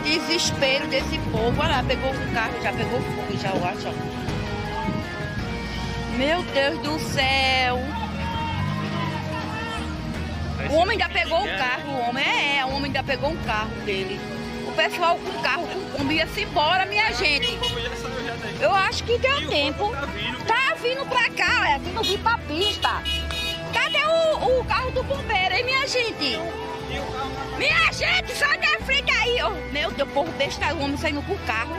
desespero desse povo. Olha lá, pegou o carro, já pegou fogo, já eu acho. Meu Deus do céu. O homem ainda pegou o carro, o homem ainda pegou um carro dele. O pessoal com o carro, com Kombi, ia-se embora, minha gente. Eu acho que deu tempo. Tá vindo pra cá, vindo vir pra pista. Cadê o carro do bombeiro, hein, minha gente? Minha gente, sai da frente aí. Oh, meu Deus, povo besta, o homem saindo com o carro.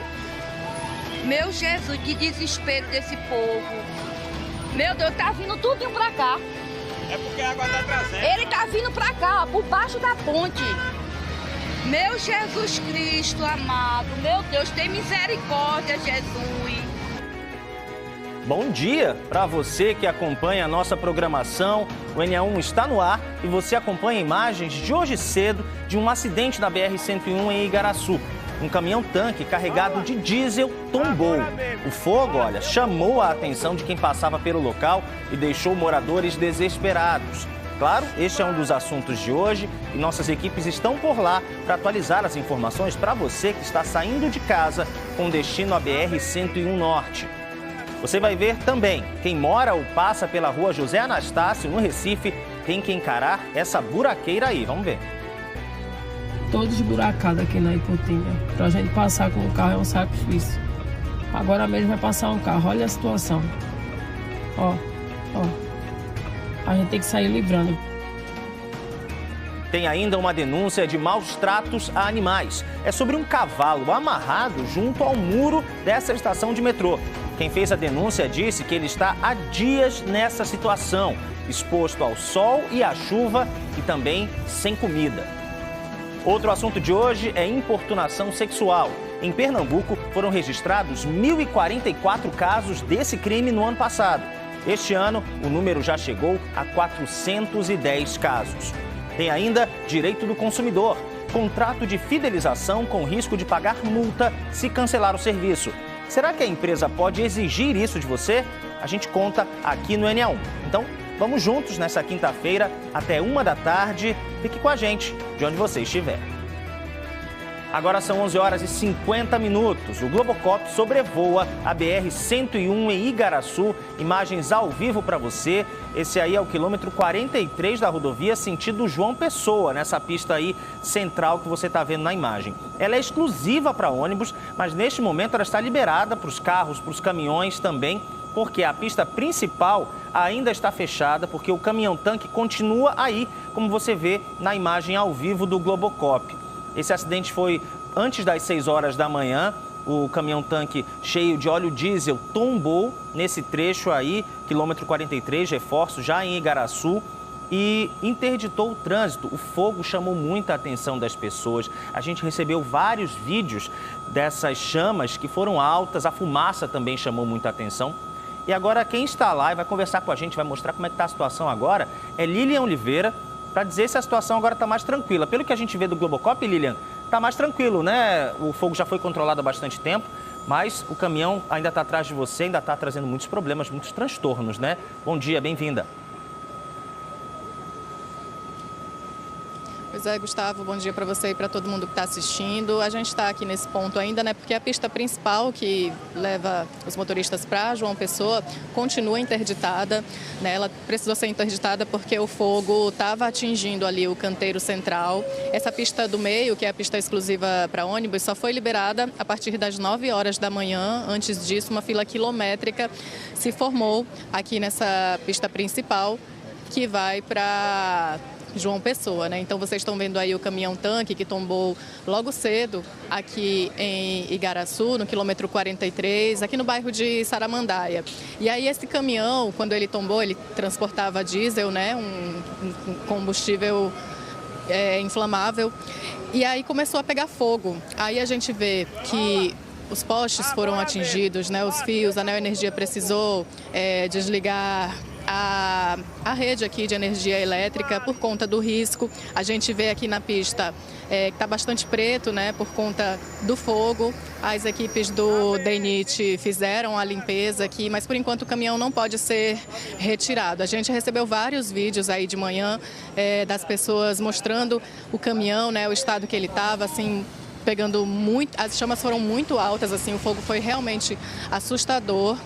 Meu Jesus, que desespero desse povo. Meu Deus, tá vindo tudinho pra cá. É porque a água tá trazendo. Ele tá vindo pra cá, ó, por baixo da ponte. Meu Jesus Cristo amado, meu Deus, tem misericórdia, Jesus. Bom dia para você que acompanha a nossa programação. O NA1 está no ar e você acompanha imagens de hoje cedo de um acidente na BR-101 em Igaraçu. Um caminhão-tanque carregado de diesel tombou. O fogo, olha, chamou a atenção de quem passava pelo local e deixou moradores desesperados. Claro, este é um dos assuntos de hoje e nossas equipes estão por lá para atualizar as informações para você que está saindo de casa com destino à BR-101 Norte. Você vai ver também, quem mora ou passa pela rua José Anastácio, no Recife, tem que encarar essa buraqueira aí. Vamos ver. Todos esburacados aqui na Iputinga. Pra gente passar com o carro é um sacrifício. Agora mesmo vai passar um carro, olha a situação. Ó. A gente tem que sair livrando. Tem ainda uma denúncia de maus tratos a animais. É sobre um cavalo amarrado junto ao muro dessa estação de metrô. Quem fez a denúncia disse que ele está há dias nessa situação, exposto ao sol e à chuva e também sem comida. Outro assunto de hoje é importunação sexual. Em Pernambuco, foram registrados 1.044 casos desse crime no ano passado. Este ano, o número já chegou a 410 casos. Tem ainda direito do consumidor, contrato de fidelização com risco de pagar multa se cancelar o serviço. Será que a empresa pode exigir isso de você? A gente conta aqui no NA1. Então, vamos juntos nessa quinta-feira até 13h. Fique com a gente, de onde você estiver. Agora são 11h50. O Globocop sobrevoa a BR-101 em Igaraçu. Imagens ao vivo para você. Esse aí é o quilômetro 43 da rodovia, sentido João Pessoa, nessa pista aí central que você está vendo na imagem. Ela é exclusiva para ônibus, mas neste momento ela está liberada para os carros, para os caminhões também, porque a pista principal ainda está fechada, porque o caminhão-tanque continua aí, como você vê na imagem ao vivo do Globocop. Esse acidente foi antes das 6 horas da manhã. O caminhão-tanque cheio de óleo diesel tombou nesse trecho aí, quilômetro 43, reforço, já em Igaraçu, e interditou o trânsito. O fogo chamou muita atenção das pessoas. A gente recebeu vários vídeos dessas chamas que foram altas, a fumaça também chamou muita atenção. E agora quem está lá e vai conversar com a gente, vai mostrar como é que está a situação agora, é Lilian Oliveira, para dizer se a situação agora está mais tranquila. Pelo que a gente vê do Globocop, Lilian, está mais tranquilo, né? O fogo já foi controlado há bastante tempo, mas o caminhão ainda está atrás de você, ainda está trazendo muitos problemas, muitos transtornos, né? Bom dia, bem-vinda. Pois é, Gustavo, bom dia para você e para todo mundo que está assistindo. A gente está aqui nesse ponto ainda, né, porque a pista principal que leva os motoristas para João Pessoa continua interditada, né? Ela precisou ser interditada porque o fogo estava atingindo ali o canteiro central. Essa pista do meio, que é a pista exclusiva para ônibus, só foi liberada a partir das 9 horas da manhã. Antes disso, uma fila quilométrica se formou aqui nessa pista principal que vai para João Pessoa, né? Então vocês estão vendo aí o caminhão-tanque que tombou logo cedo aqui em Igaraçu, no quilômetro 43, aqui no bairro de Saramandaia. E aí esse caminhão, quando ele tombou, ele transportava diesel, né? Um combustível inflamável. E aí começou a pegar fogo. Aí a gente vê que os postes foram atingidos, né? Os fios, a Neoenergia precisou desligar a rede aqui de energia elétrica por conta do risco. A gente vê aqui na pista que está bastante preto, né, por conta do fogo. As equipes do DENIT fizeram a limpeza aqui, mas por enquanto o caminhão não pode ser retirado. A gente recebeu vários vídeos aí de manhã das pessoas mostrando o caminhão, né, o estado que ele estava, assim, pegando muito, as chamas foram muito altas, assim, o fogo foi realmente assustador.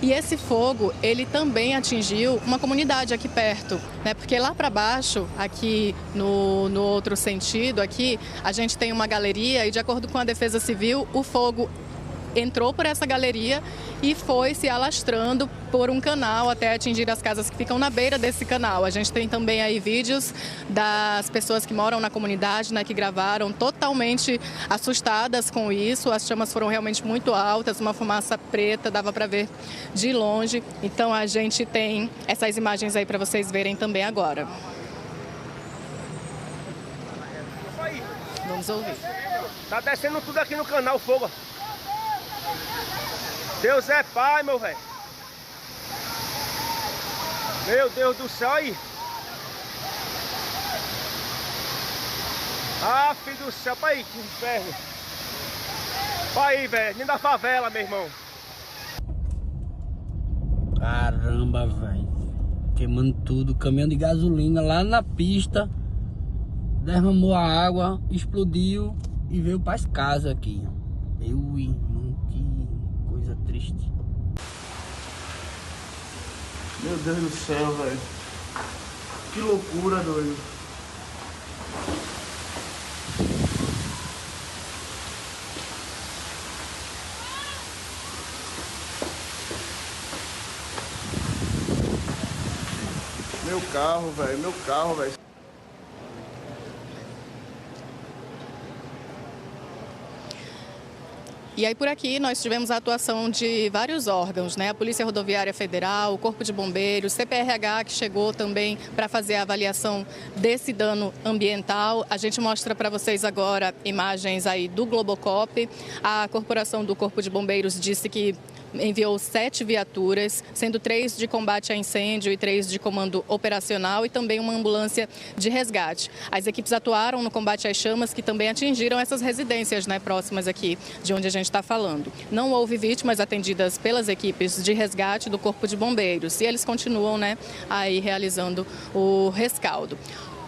E esse fogo, ele também atingiu uma comunidade aqui perto, né? Porque lá para baixo, aqui no outro sentido, aqui, a gente tem uma galeria e, de acordo com a Defesa Civil, o fogo entrou por essa galeria e foi se alastrando por um canal até atingir as casas que ficam na beira desse canal. A gente tem também aí vídeos das pessoas que moram na comunidade, né, que gravaram totalmente assustadas com isso. As chamas foram realmente muito altas, uma fumaça preta, dava para ver de longe. Então a gente tem essas imagens aí para vocês verem também agora. Vamos ouvir. Tá descendo tudo aqui no canal, o fogo. Deus é pai, meu velho. Meu Deus do céu, aí. Ah, filho do céu, pai, que inferno. Pai, velho, nem da favela, meu irmão. Caramba, velho. Queimando tudo, caminhão de gasolina lá na pista. Derramou a água, explodiu e veio para as casas aqui. Meu irmão, que coisa triste. Meu Deus do céu, velho. Que loucura, doido. Meu carro, velho. Meu carro, velho. E aí por aqui nós tivemos a atuação de vários órgãos, né? A Polícia Rodoviária Federal, o Corpo de Bombeiros, CPRH, que chegou também para fazer a avaliação desse dano ambiental. A gente mostra para vocês agora imagens aí do Globocop. A corporação do Corpo de Bombeiros disse que enviou 7 viaturas, sendo 3 de combate a incêndio e 3 de comando operacional e também uma ambulância de resgate. As equipes atuaram no combate às chamas que também atingiram essas residências, né, próximas aqui de onde a gente está falando. Não houve vítimas atendidas pelas equipes de resgate do Corpo de Bombeiros e eles continuam, né, aí realizando o rescaldo.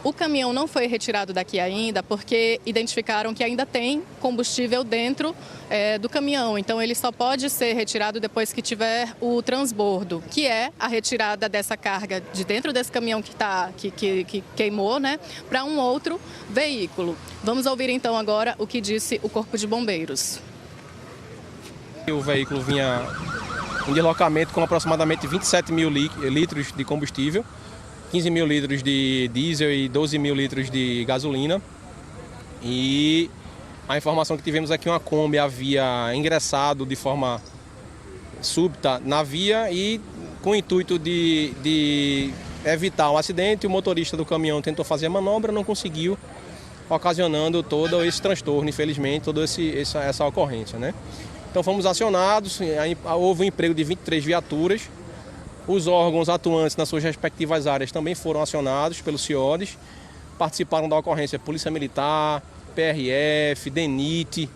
O caminhão não foi retirado daqui ainda porque identificaram que ainda tem combustível dentro do caminhão. Então, ele só pode ser retirado depois que tiver o transbordo, que é a retirada dessa carga de dentro desse caminhão que queimou, né, para um outro veículo. Vamos ouvir então agora o que disse o Corpo de Bombeiros. O veículo vinha em deslocamento com aproximadamente 27 mil litros de combustível, 15 mil litros de diesel e 12 mil litros de gasolina. E a informação que tivemos é que uma Kombi havia ingressado de forma súbita na via e com o intuito de evitar o acidente, o motorista do caminhão tentou fazer a manobra, não conseguiu, ocasionando todo esse transtorno, infelizmente, toda essa ocorrência, né? Então fomos acionados, houve um emprego de 23 viaturas. Os órgãos atuantes nas suas respectivas áreas também foram acionados pelos CIODs, participaram da ocorrência Polícia Militar, PRF, DENIT,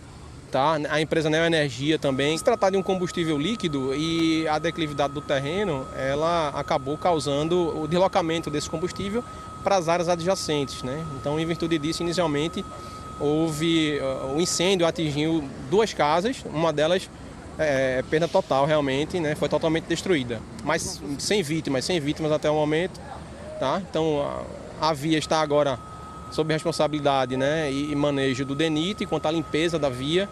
tá? A empresa Neoenergia também. Se tratar de um combustível líquido e a declividade do terreno, ela acabou causando o deslocamento desse combustível para as áreas adjacentes, né? Então, em virtude disso, inicialmente, houve o incêndio atingiu 2 casas, uma delas perda total realmente, né? Foi totalmente destruída, mas sem vítimas até o momento, tá? Então a via está agora sob responsabilidade, né, e manejo do DENIT quanto à limpeza da via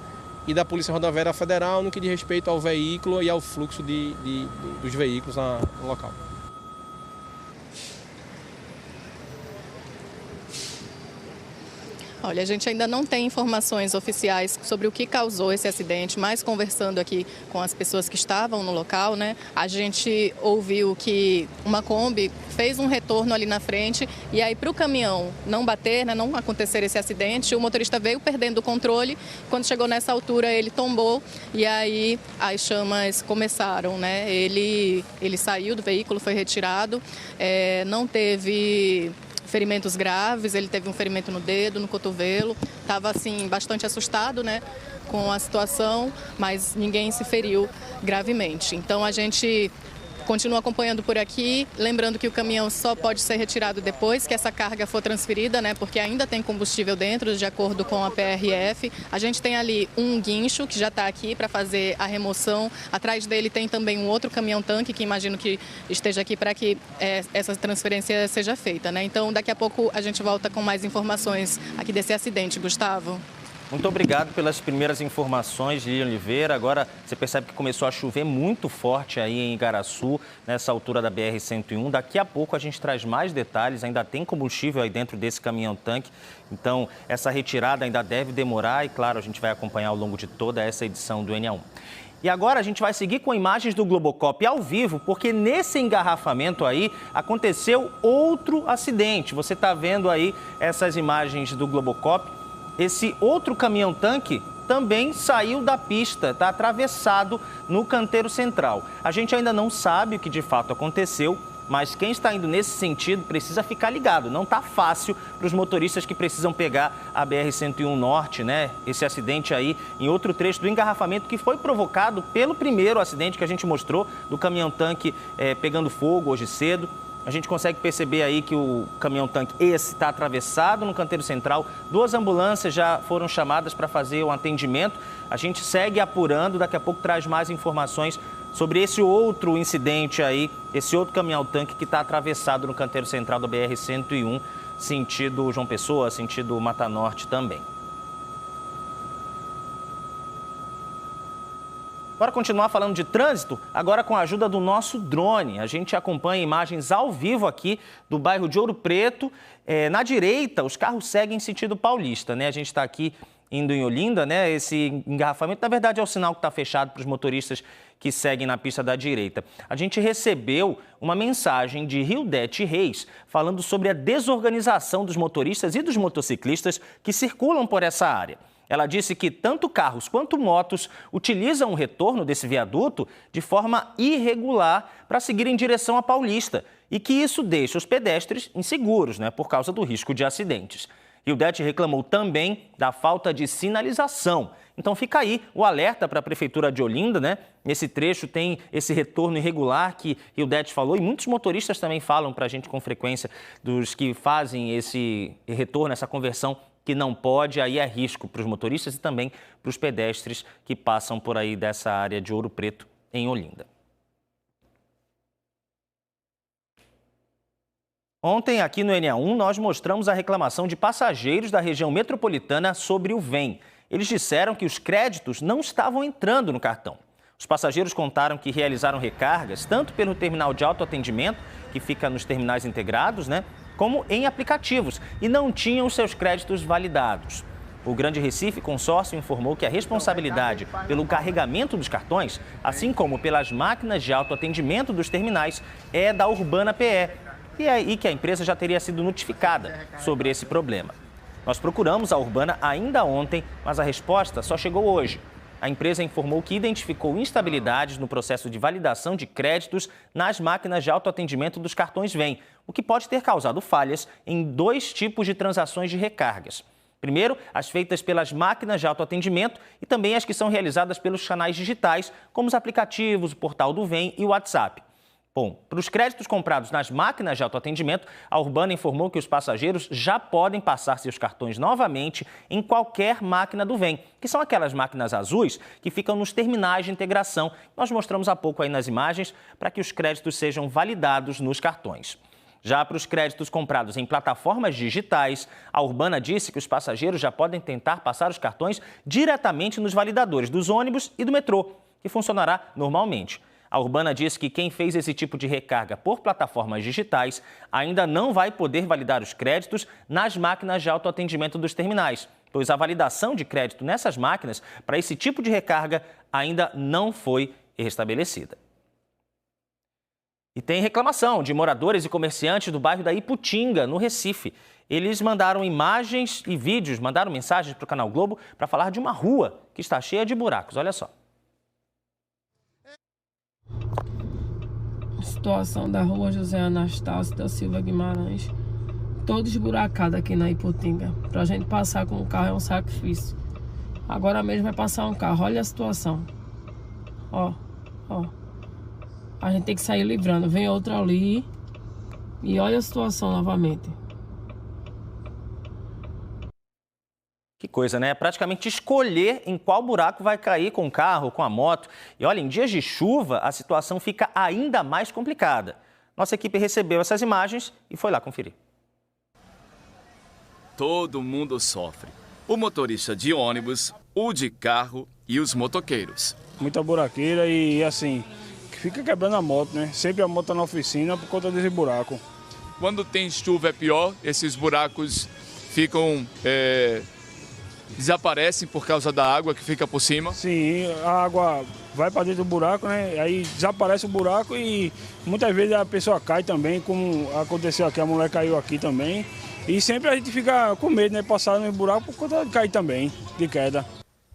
e da Polícia Rodoviária Federal no que diz respeito ao veículo e ao fluxo dos veículos no local. Olha, a gente ainda não tem informações oficiais sobre o que causou esse acidente, mas conversando aqui com as pessoas que estavam no local, né, a gente ouviu que uma Kombi fez um retorno ali na frente e aí para o caminhão não bater, né, não acontecer esse acidente, o motorista veio perdendo o controle. Quando chegou nessa altura ele tombou e aí as chamas começaram, né? Ele saiu do veículo, foi retirado, não teve ferimentos graves, ele teve um ferimento no dedo, no cotovelo, estava assim bastante assustado, né, com a situação, mas ninguém se feriu gravemente. Então a gente continua acompanhando por aqui, lembrando que o caminhão só pode ser retirado depois que essa carga for transferida, né? Porque ainda tem combustível dentro, de acordo com a PRF. A gente tem ali um guincho que já está aqui para fazer a remoção. Atrás dele tem também um outro caminhão-tanque que imagino que esteja aqui para que essa transferência seja feita, né? Então, daqui a pouco a gente volta com mais informações aqui desse acidente, Gustavo. Muito obrigado pelas primeiras informações, Lilian Oliveira. Agora você percebe que começou a chover muito forte aí em Igaraçu, nessa altura da BR-101. Daqui a pouco a gente traz mais detalhes, ainda tem combustível aí dentro desse caminhão-tanque. Então, essa retirada ainda deve demorar e, claro, a gente vai acompanhar ao longo de toda essa edição do NA1. E agora a gente vai seguir com imagens do Globocop ao vivo, porque nesse engarrafamento aí aconteceu outro acidente. Você está vendo aí essas imagens do Globocop. Esse outro caminhão-tanque também saiu da pista, está atravessado no canteiro central. A gente ainda não sabe o que de fato aconteceu, mas quem está indo nesse sentido precisa ficar ligado. Não está fácil para os motoristas que precisam pegar a BR-101 Norte, né? Esse acidente aí em outro trecho do engarrafamento que foi provocado pelo primeiro acidente que a gente mostrou, do caminhão-tanque pegando fogo hoje cedo. A gente consegue perceber aí que o caminhão-tanque esse está atravessado no canteiro central. 2 ambulâncias já foram chamadas para fazer o atendimento. A gente segue apurando, daqui a pouco traz mais informações sobre esse outro incidente aí, esse outro caminhão-tanque que está atravessado no canteiro central da BR-101, sentido João Pessoa, sentido Mata Norte também. Bora continuar falando de trânsito, agora com a ajuda do nosso drone. A gente acompanha imagens ao vivo aqui do bairro de Ouro Preto. Na direita, os carros seguem em sentido paulista, né? A gente está aqui indo em Olinda, né? Esse engarrafamento, na verdade, é o sinal que está fechado para os motoristas que seguem na pista da direita. A gente recebeu uma mensagem de Hildete Reis falando sobre a desorganização dos motoristas e dos motociclistas que circulam por essa área. Ela disse que tanto carros quanto motos utilizam o retorno desse viaduto de forma irregular para seguir em direção à Paulista e que isso deixa os pedestres inseguros, né, por causa do risco de acidentes. Hildete reclamou também da falta de sinalização. Então fica aí o alerta para a Prefeitura de Olinda, né? Nesse trecho tem esse retorno irregular que Hildete falou e muitos motoristas também falam para a gente com frequência dos que fazem esse retorno, essa conversão que não pode, aí é risco para os motoristas e também para os pedestres que passam por aí dessa área de Ouro Preto em Olinda. Ontem, aqui no NA1, nós mostramos a reclamação de passageiros da região metropolitana sobre o VEM. Eles disseram que os créditos não estavam entrando no cartão. Os passageiros contaram que realizaram recargas tanto pelo terminal de autoatendimento, que fica nos terminais integrados, né, como em aplicativos, e não tinham os seus créditos validados. O Grande Recife Consórcio informou que a responsabilidade pelo carregamento dos cartões, assim como pelas máquinas de autoatendimento dos terminais, é da Urbana PE, e é aí que a empresa já teria sido notificada sobre esse problema. Nós procuramos a Urbana ainda ontem, mas a resposta só chegou hoje. A empresa informou que identificou instabilidades no processo de validação de créditos nas máquinas de autoatendimento dos cartões VEM, o que pode ter causado falhas em 2 tipos de transações de recargas. Primeiro, as feitas pelas máquinas de autoatendimento e também as que são realizadas pelos canais digitais, como os aplicativos, o portal do VEM e o WhatsApp. Bom, para os créditos comprados nas máquinas de autoatendimento, a Urbana informou que os passageiros já podem passar seus cartões novamente em qualquer máquina do VEM, que são aquelas máquinas azuis que ficam nos terminais de integração. Nós mostramos há pouco aí nas imagens para que os créditos sejam validados nos cartões. Já para os créditos comprados em plataformas digitais, a Urbana disse que os passageiros já podem tentar passar os cartões diretamente nos validadores dos ônibus e do metrô, que funcionará normalmente. A Urbana diz que quem fez esse tipo de recarga por plataformas digitais ainda não vai poder validar os créditos nas máquinas de autoatendimento dos terminais, pois a validação de crédito nessas máquinas para esse tipo de recarga ainda não foi estabelecida. E tem reclamação de moradores e comerciantes do bairro da Iputinga, no Recife. Eles mandaram imagens e vídeos, mandaram mensagens para o Canal Globo para falar de uma rua que está cheia de buracos. Olha só. Situação da rua José Anastácio da Silva Guimarães, toda esburacada aqui na Iputinga. Pra gente passar com o carro é um sacrifício. Agora mesmo vai passar um carro, olha a situação. Ó, ó. A gente tem que sair livrando. Vem outra ali e olha a situação novamente. Que coisa, né? É praticamente escolher em qual buraco vai cair com o carro, com a moto. E olha, em dias de chuva, a situação fica ainda mais complicada. Nossa equipe recebeu essas imagens e foi lá conferir. Todo mundo sofre. O motorista de ônibus, o de carro e os motoqueiros. Muita buraqueira e assim, fica quebrando a moto, né? Sempre a moto tá na oficina por conta desse buraco. Quando tem chuva é pior, esses buracos ficam... desaparecem por causa da água que fica por cima? Sim, a água vai para dentro do buraco, né? Aí desaparece o buraco e muitas vezes a pessoa cai também, como aconteceu aqui, a mulher caiu aqui também. E sempre a gente fica com medo, né? Passar no buraco por conta de cair também, de queda.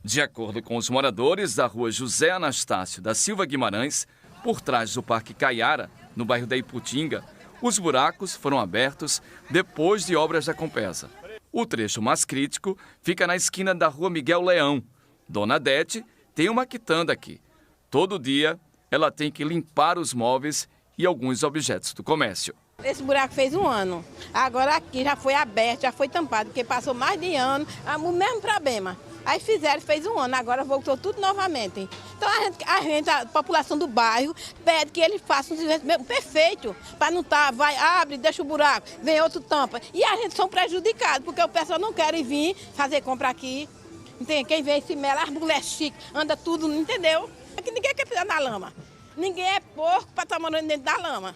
De acordo com os moradores da rua José Anastácio da Silva Guimarães, por trás do Parque Caiara, no bairro da Iputinga, os buracos foram abertos depois de obras da Compesa. O trecho mais crítico fica na esquina da rua Miguel Leão. Dona Dete tem uma quitanda aqui. Todo dia, ela tem que limpar os móveis e alguns objetos do comércio. Esse buraco fez 1 ano. Agora aqui já foi aberto, já foi tampado, porque passou mais de ano, o mesmo problema. Aí fizeram, fez 1 ano, agora voltou tudo novamente. Então a população do bairro pede que ele faça um serviço perfeito, para não estar, vai, abre, deixa o buraco, vem outro tampa. E a gente são prejudicados, porque o pessoal não quer vir fazer compra aqui. Entende? Quem vem se mela, as mulheres chiques, anda tudo, entendeu? Aqui ninguém quer pisar na lama. Ninguém é porco para estar morando dentro da lama.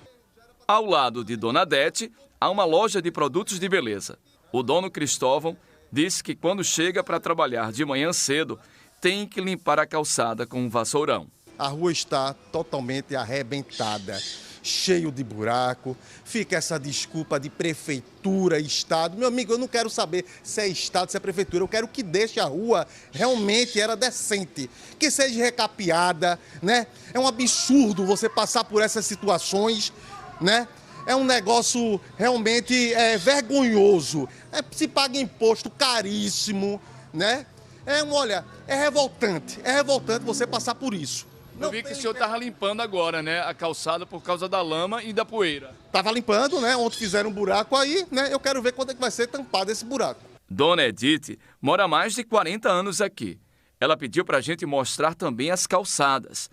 Ao lado de Dona Dete, há uma loja de produtos de beleza. O dono Cristóvão disse que quando chega para trabalhar de manhã cedo, tem que limpar a calçada com um vassourão. A rua está totalmente arrebentada, cheio de buraco, fica essa desculpa de prefeitura, estado. Meu amigo, eu não quero saber se é estado, se é prefeitura, eu quero que deixe a rua realmente era decente, que seja recapeada, né? É um absurdo você passar por essas situações, né? É um negócio realmente vergonhoso. Se paga imposto caríssimo, né? Olha, é revoltante você passar por isso. Eu vi que o senhor estava limpando agora, né, a calçada por causa da lama e da poeira. Estava limpando, né? Ontem fizeram um buraco aí, né? Eu quero ver quando é que vai ser tampado esse buraco. Dona Edith mora há mais de 40 anos aqui. Ela pediu para a gente mostrar também as calçadas.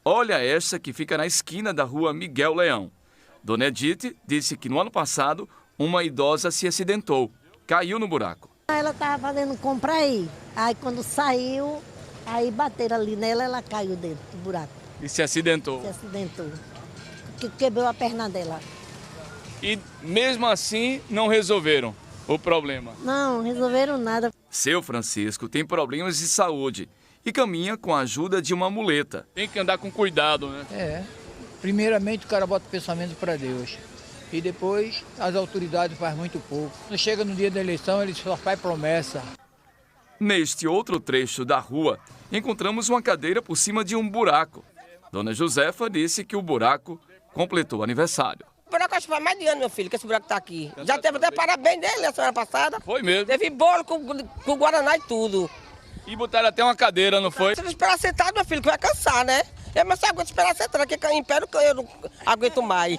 Olha esta que fica na esquina da rua Miguel Leão. Dona Edith disse que no ano passado uma idosa se acidentou, caiu no buraco. Ela estava fazendo compra aí quando saiu, aí bateram ali nela, ela caiu dentro do buraco. E se acidentou? Se acidentou, quebrou a perna dela. E mesmo assim não resolveram o problema? Não resolveram nada. Seu Francisco tem problemas de saúde e caminha com a ajuda de uma muleta. Tem que andar com cuidado, né? Primeiramente o cara bota o pensamento para Deus e depois as autoridades fazem muito pouco. Quando chega no dia da eleição, eles só fazem promessa. Neste outro trecho da rua, encontramos uma cadeira por cima de um buraco. Dona Josefa disse que o buraco completou aniversário. O buraco acho que faz mais de ano, meu filho, que esse buraco está aqui. Já teve até parabéns dele na semana passada. Foi mesmo. Teve bolo com guaraná e tudo. E botaram até uma cadeira, não foi? Você vai esperar sentado, meu filho, que vai cansar, né? Mas você aguenta esperar sentado, porque em pé eu não aguento mais.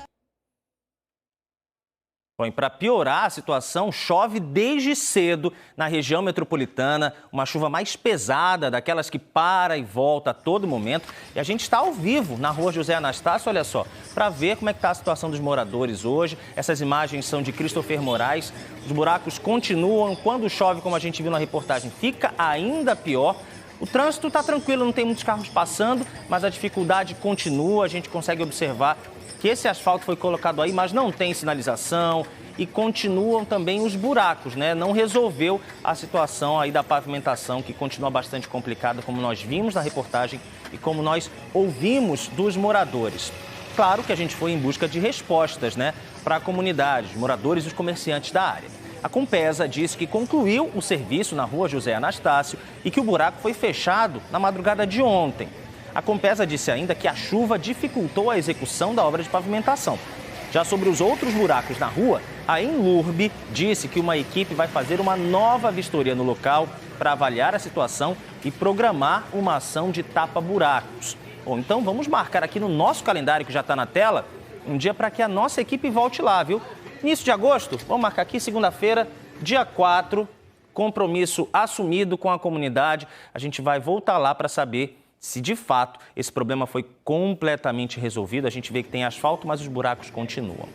Bom, e para piorar a situação, chove desde cedo na região metropolitana, uma chuva mais pesada, daquelas que para e volta a todo momento. E a gente está ao vivo na rua José Anastácio, olha só, para ver como é que está a situação dos moradores hoje. Essas imagens são de Christopher Moraes. Os buracos continuam, quando chove, como a gente viu na reportagem, fica ainda pior. O trânsito está tranquilo, não tem muitos carros passando, mas a dificuldade continua, a gente consegue observar que esse asfalto foi colocado aí, mas não tem sinalização e continuam também os buracos, né? Não resolveu a situação aí da pavimentação, que continua bastante complicada, como nós vimos na reportagem e como nós ouvimos dos moradores. Claro que a gente foi em busca de respostas, né, para a comunidade, os moradores e os comerciantes da área. A Compesa disse que concluiu o serviço na rua José Anastácio e que o buraco foi fechado na madrugada de ontem. A Compesa disse ainda que a chuva dificultou a execução da obra de pavimentação. Já sobre os outros buracos na rua, a Enlurb disse que uma equipe vai fazer uma nova vistoria no local para avaliar a situação e programar uma ação de tapa-buracos. Ou então vamos marcar aqui no nosso calendário, que já está na tela, um dia para que a nossa equipe volte lá, viu? Início de agosto, vamos marcar aqui, segunda-feira, dia 4, compromisso assumido com a comunidade. A gente vai voltar lá para saber se de fato esse problema foi completamente resolvido. A gente vê que tem asfalto, mas os buracos continuam.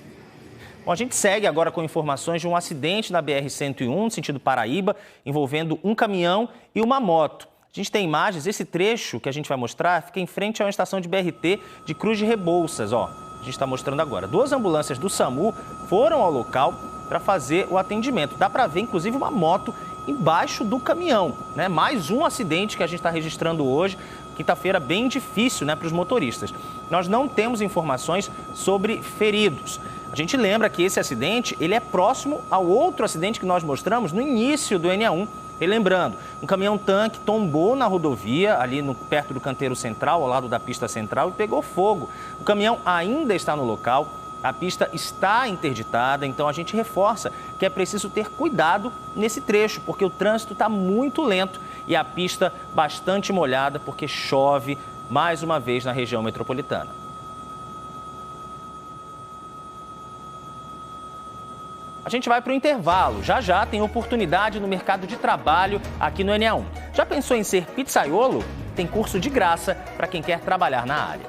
Bom, a gente segue agora com informações de um acidente na BR-101, no sentido Paraíba, envolvendo um caminhão e uma moto. A gente tem imagens, esse trecho que a gente vai mostrar fica em frente a uma estação de BRT de Cruz de Rebouças, ó. A gente está mostrando agora. 2 ambulâncias do SAMU foram ao local para fazer o atendimento. Dá para ver, inclusive, uma moto embaixo do caminhão, né? Mais um acidente que a gente está registrando hoje. Quinta-feira bem difícil, né, para os motoristas. Nós não temos informações sobre feridos. A gente lembra que esse acidente ele é próximo ao outro acidente que nós mostramos no início do NA1. E lembrando, um caminhão-tanque tombou na rodovia, ali perto do canteiro central, ao lado da pista central, e pegou fogo. O caminhão ainda está no local, a pista está interditada, então a gente reforça que é preciso ter cuidado nesse trecho, porque o trânsito está muito lento e a pista bastante molhada, porque chove mais uma vez na região metropolitana. A gente vai para o intervalo. Já tem oportunidade no mercado de trabalho aqui no NA1. Já pensou em ser pizzaiolo? Tem curso de graça para quem quer trabalhar na área.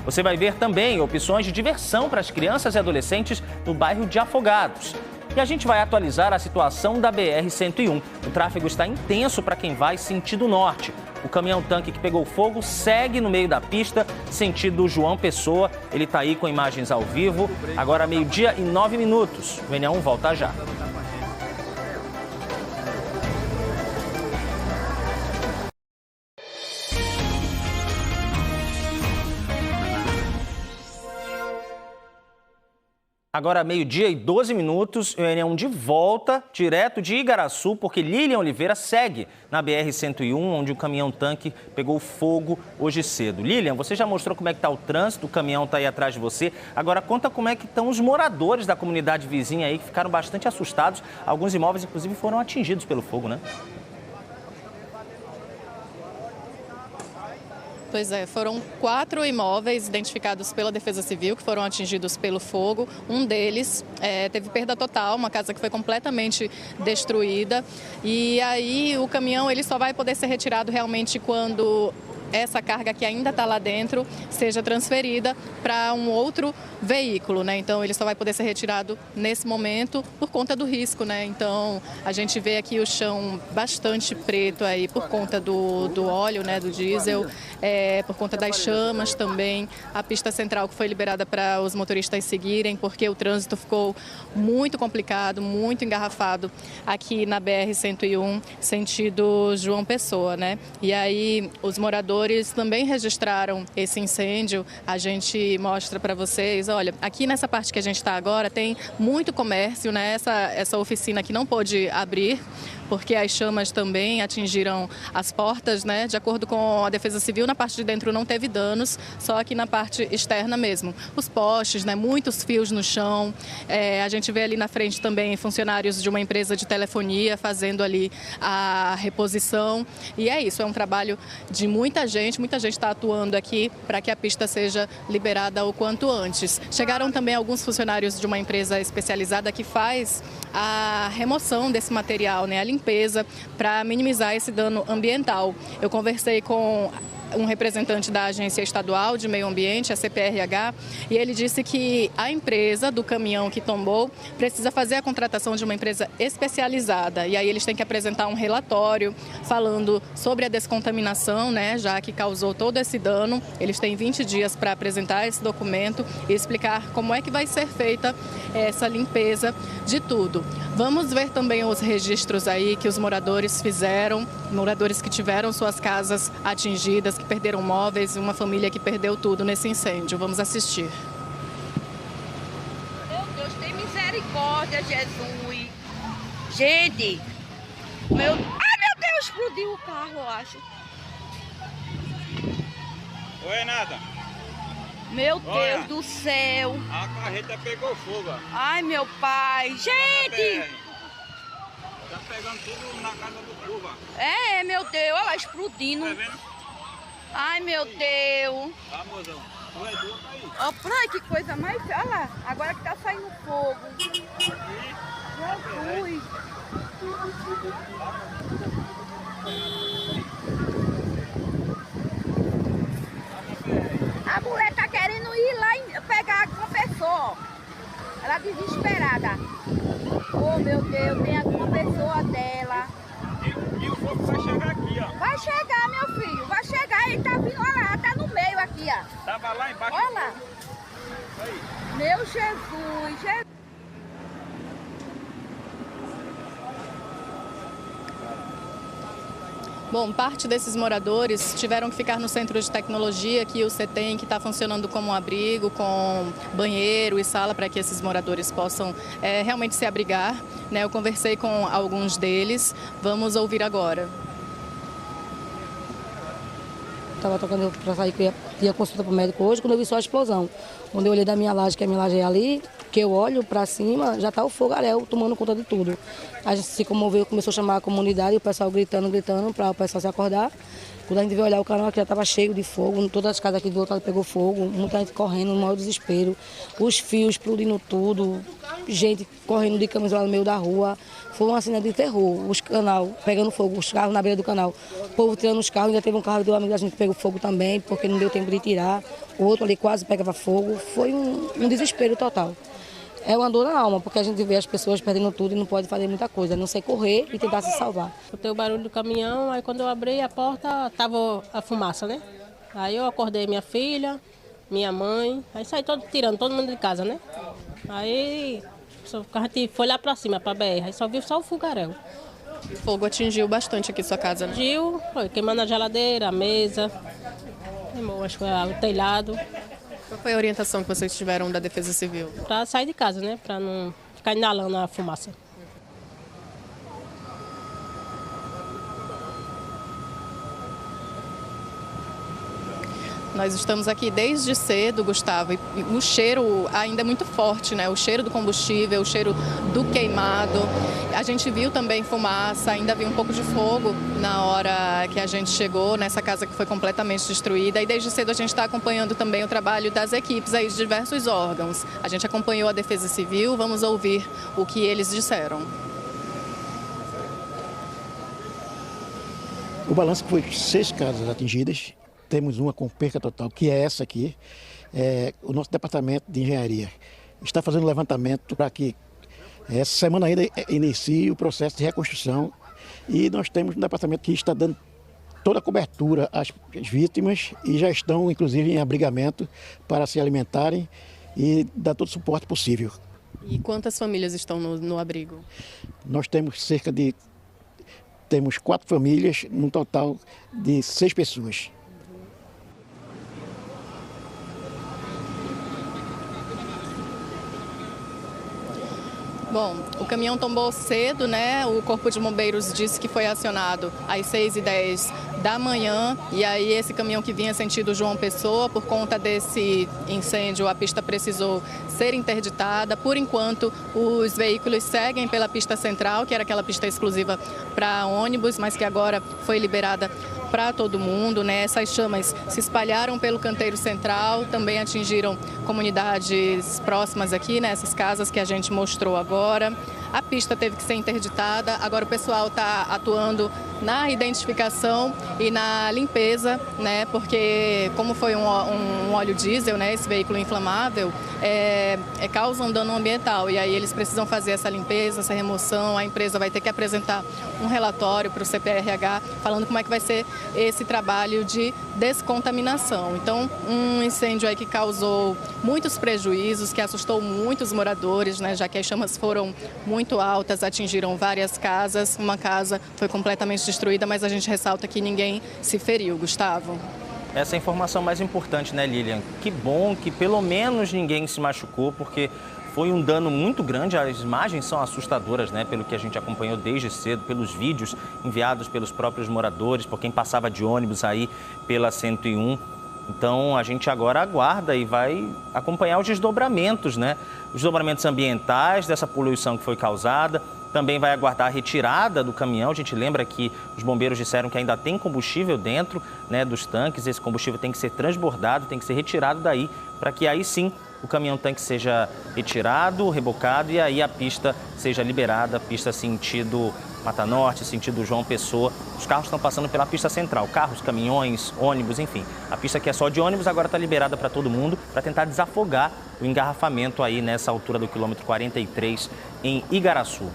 Você vai ver também opções de diversão para as crianças e adolescentes no bairro de Afogados. E a gente vai atualizar a situação da BR-101. O tráfego está intenso para quem vai sentido norte. O caminhão-tanque que pegou fogo segue no meio da pista, sentido João Pessoa. Ele está aí com imagens ao vivo. Agora 12:09. O NA1 volta já. Agora 12:12, o NA1 de volta, direto de Igaraçu, porque Lilian Oliveira segue na BR-101, onde o caminhão-tanque pegou fogo hoje cedo. Lilian, você já mostrou como é que está o trânsito, o caminhão está aí atrás de você. Agora conta como é que estão os moradores da comunidade vizinha aí, que ficaram bastante assustados. Alguns imóveis, inclusive, foram atingidos pelo fogo, né? Pois é, foram 4 imóveis identificados pela Defesa Civil que foram atingidos pelo fogo. Um deles teve perda total, uma casa que foi completamente destruída. E aí o caminhão ele só vai poder ser retirado realmente quando essa carga que ainda está lá dentro seja transferida para um outro veículo, né? Então ele só vai poder ser retirado nesse momento por conta do risco, né? Então a gente vê aqui o chão bastante preto aí por conta do óleo, né? Do diesel, por conta das chamas também. A pista central que foi liberada para os motoristas seguirem, porque o trânsito ficou muito complicado, muito engarrafado aqui na BR-101, sentido João Pessoa, né? E aí os moradores também registraram esse incêndio. A gente mostra para vocês, olha, aqui nessa parte que a gente está agora tem muito comércio, né? Essa oficina que não pôde abrir, porque as chamas também atingiram as portas, né? De acordo com a Defesa Civil, na parte de dentro não teve danos, só aqui na parte externa mesmo. Os postes, né? Muitos fios no chão. A gente vê ali na frente também funcionários de uma empresa de telefonia fazendo ali a reposição. E é isso, é um trabalho de muita gente está atuando aqui para que a pista seja liberada o quanto antes. Chegaram também alguns funcionários de uma empresa especializada que faz a remoção desse material, né? A limpeza, para minimizar esse dano ambiental. Eu conversei com um representante da Agência Estadual de Meio Ambiente, a CPRH, e ele disse que a empresa do caminhão que tombou precisa fazer a contratação de uma empresa especializada. E aí eles têm que apresentar um relatório falando sobre a descontaminação, né, já que causou todo esse dano. Eles têm 20 dias para apresentar esse documento e explicar como é que vai ser feita essa limpeza de tudo. Vamos ver também os registros aí que os moradores fizeram, moradores que tiveram suas casas atingidas, que perderam móveis, uma família que perdeu tudo nesse incêndio. Vamos assistir. Meu Deus, tem misericórdia, Jesus. Gente, meu Deus, explodiu o carro, eu acho. Oi, nada. Meu Deus do céu. A carreta pegou fogo. Ai, meu pai. Gente! Tá pegando tudo na casa do povo. Meu Deus, olha lá explodindo. Tá vendo? Ai, meu Deus. Tá, mozão. Tu é doido aí. Ó, ai, que coisa mais... Olha lá, agora que tá saindo fogo. Jesus. A mulher tá querendo ir lá e pegar uma pessoa. Ela desesperada. Oh, meu Deus, tem alguma pessoa dela. E o fogo vai chegar aqui, ó. Vai chegar, meu filho, vai chegar. Ele tá vindo, olha lá, tá no meio aqui, ó. Tava lá embaixo. Olha lá. Meu Jesus, Jesus. Bom, parte desses moradores tiveram que ficar no centro de tecnologia, que o CETEM, que está funcionando como um abrigo, com banheiro e sala para que esses moradores possam realmente se abrigar, né? Eu conversei com alguns deles, vamos ouvir agora. Estava tocando para sair, que ia consulta para o médico hoje, quando eu vi só a explosão. Quando eu olhei da minha laje, que a minha laje é ali, que eu olho para cima, já está o fogaréu tomando conta de tudo. A gente se comoveu, começou a chamar a comunidade, o pessoal gritando para o pessoal se acordar. Quando a gente veio olhar o canal, que já estava cheio de fogo, todas as casas aqui do outro lado pegou fogo, muita gente correndo, no maior desespero, os fios explodindo tudo, gente correndo de camisola no meio da rua. Foi uma cena de terror, os canal pegando fogo, os carros na beira do canal, o povo tirando os carros, ainda teve um carro de um amigo da gente que pegou fogo também, porque não deu tempo de tirar, o outro ali quase pegava fogo, foi um desespero total. É uma dor na alma, porque a gente vê as pessoas perdendo tudo e não pode fazer muita coisa, a não ser correr e tentar se salvar. Escutei o barulho do caminhão, aí quando eu abri a porta, tava a fumaça, né? Aí eu acordei minha filha, minha mãe, aí saí tirando todo mundo de casa, né? Aí a gente foi lá pra cima, pra BR, aí só viu só o fogaréu. O fogo atingiu bastante aqui sua casa, né? Atingiu, foi queimando a geladeira, a mesa, queimou acho que o telhado. Qual foi a orientação que vocês tiveram da Defesa Civil? Para sair de casa, né? Para não ficar inalando a fumaça. Nós estamos aqui desde cedo, Gustavo, e o cheiro ainda é muito forte, né? O cheiro do combustível, o cheiro do queimado. A gente viu também fumaça, ainda viu um pouco de fogo na hora que a gente chegou nessa casa que foi completamente destruída. E desde cedo a gente está acompanhando também o trabalho das equipes aí de diversos órgãos. A gente acompanhou a Defesa Civil, vamos ouvir o que eles disseram. O balanço foi 6 casas atingidas. Temos uma com perca total, que é essa aqui. O nosso departamento de engenharia está fazendo levantamento para que essa semana ainda inicie o processo de reconstrução. E nós temos um departamento que está dando toda a cobertura às vítimas e já estão, inclusive, em abrigamento para se alimentarem e dar todo o suporte possível. E quantas famílias estão no abrigo? Nós temos temos 4 famílias, num total de 6 pessoas. Bom, o caminhão tombou cedo, né? O Corpo de Bombeiros disse que foi acionado às 6h10 da manhã. E aí esse caminhão que vinha sentido João Pessoa, por conta desse incêndio, a pista precisou ser interditada. Por enquanto, os veículos seguem pela pista central, que era aquela pista exclusiva para ônibus, mas que agora foi liberada para todo mundo, né? Essas chamas se espalharam pelo canteiro central, também atingiram comunidades próximas aqui, né? Essas casas que a gente mostrou agora. A pista teve que ser interditada, agora o pessoal está atuando na identificação e na limpeza, né? Porque como foi um óleo diesel, né? Esse veículo inflamável, causa um dano ambiental e aí eles precisam fazer essa limpeza, essa remoção. A empresa vai ter que apresentar um relatório para o CPRH falando como é que vai ser esse trabalho de descontaminação. Então, um incêndio aí que causou muitos prejuízos, que assustou muitos moradores, né? Já que as chamas foram muito altas, atingiram várias casas. Uma casa foi completamente destruída, mas a gente ressalta que ninguém se feriu, Gustavo. Essa é a informação mais importante, né, Lilian? Que bom que pelo menos ninguém se machucou, porque foi um dano muito grande. As imagens são assustadoras, né? Pelo que a gente acompanhou desde cedo, pelos vídeos enviados pelos próprios moradores, por quem passava de ônibus aí pela 101. Então, a gente agora aguarda e vai acompanhar os desdobramentos, né? Os desdobramentos ambientais dessa poluição que foi causada, também vai aguardar a retirada do caminhão. A gente lembra que os bombeiros disseram que ainda tem combustível dentro, né, dos tanques. Esse combustível tem que ser transbordado, tem que ser retirado daí, para que aí sim o caminhão-tanque seja retirado, rebocado e aí a pista seja liberada, a pista sentido Mata Norte, sentido João Pessoa. Os carros estão passando pela pista central, carros, caminhões, ônibus, enfim. A pista que é só de ônibus agora está liberada para todo mundo, para tentar desafogar o engarrafamento aí nessa altura do quilômetro 43 em Igaraçu.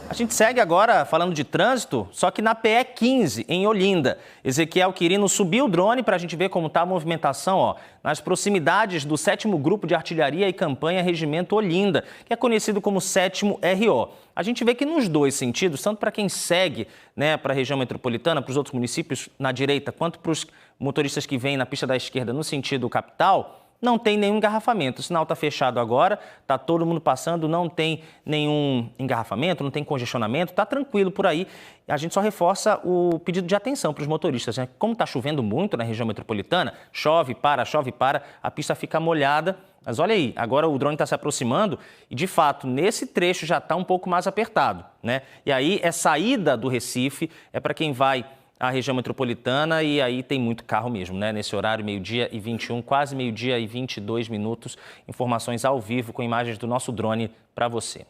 A gente segue agora falando de trânsito, só que na PE 15, em Olinda. Ezequiel Quirino subiu o drone para a gente ver como está a movimentação, ó, nas proximidades do 7º Grupo de Artilharia e Campanha Regimento Olinda, que é conhecido como 7º RO. A gente vê que nos dois sentidos, tanto para quem segue, né, para a região metropolitana, para os outros municípios na direita, quanto para os motoristas que vêm na pista da esquerda no sentido capital, não tem nenhum engarrafamento. O sinal está fechado agora, está todo mundo passando, não tem nenhum engarrafamento, não tem congestionamento, está tranquilo por aí. A gente só reforça o pedido de atenção para os motoristas, né? Como está chovendo muito na região metropolitana, chove, para, a pista fica molhada. Mas olha aí, agora o drone está se aproximando e, de fato, nesse trecho já está um pouco mais apertado, né? E aí, é saída do Recife, é para quem vai à região metropolitana e aí tem muito carro mesmo, né? Nesse horário, 12h21, quase 12h22. Informações ao vivo com imagens do nosso drone para você.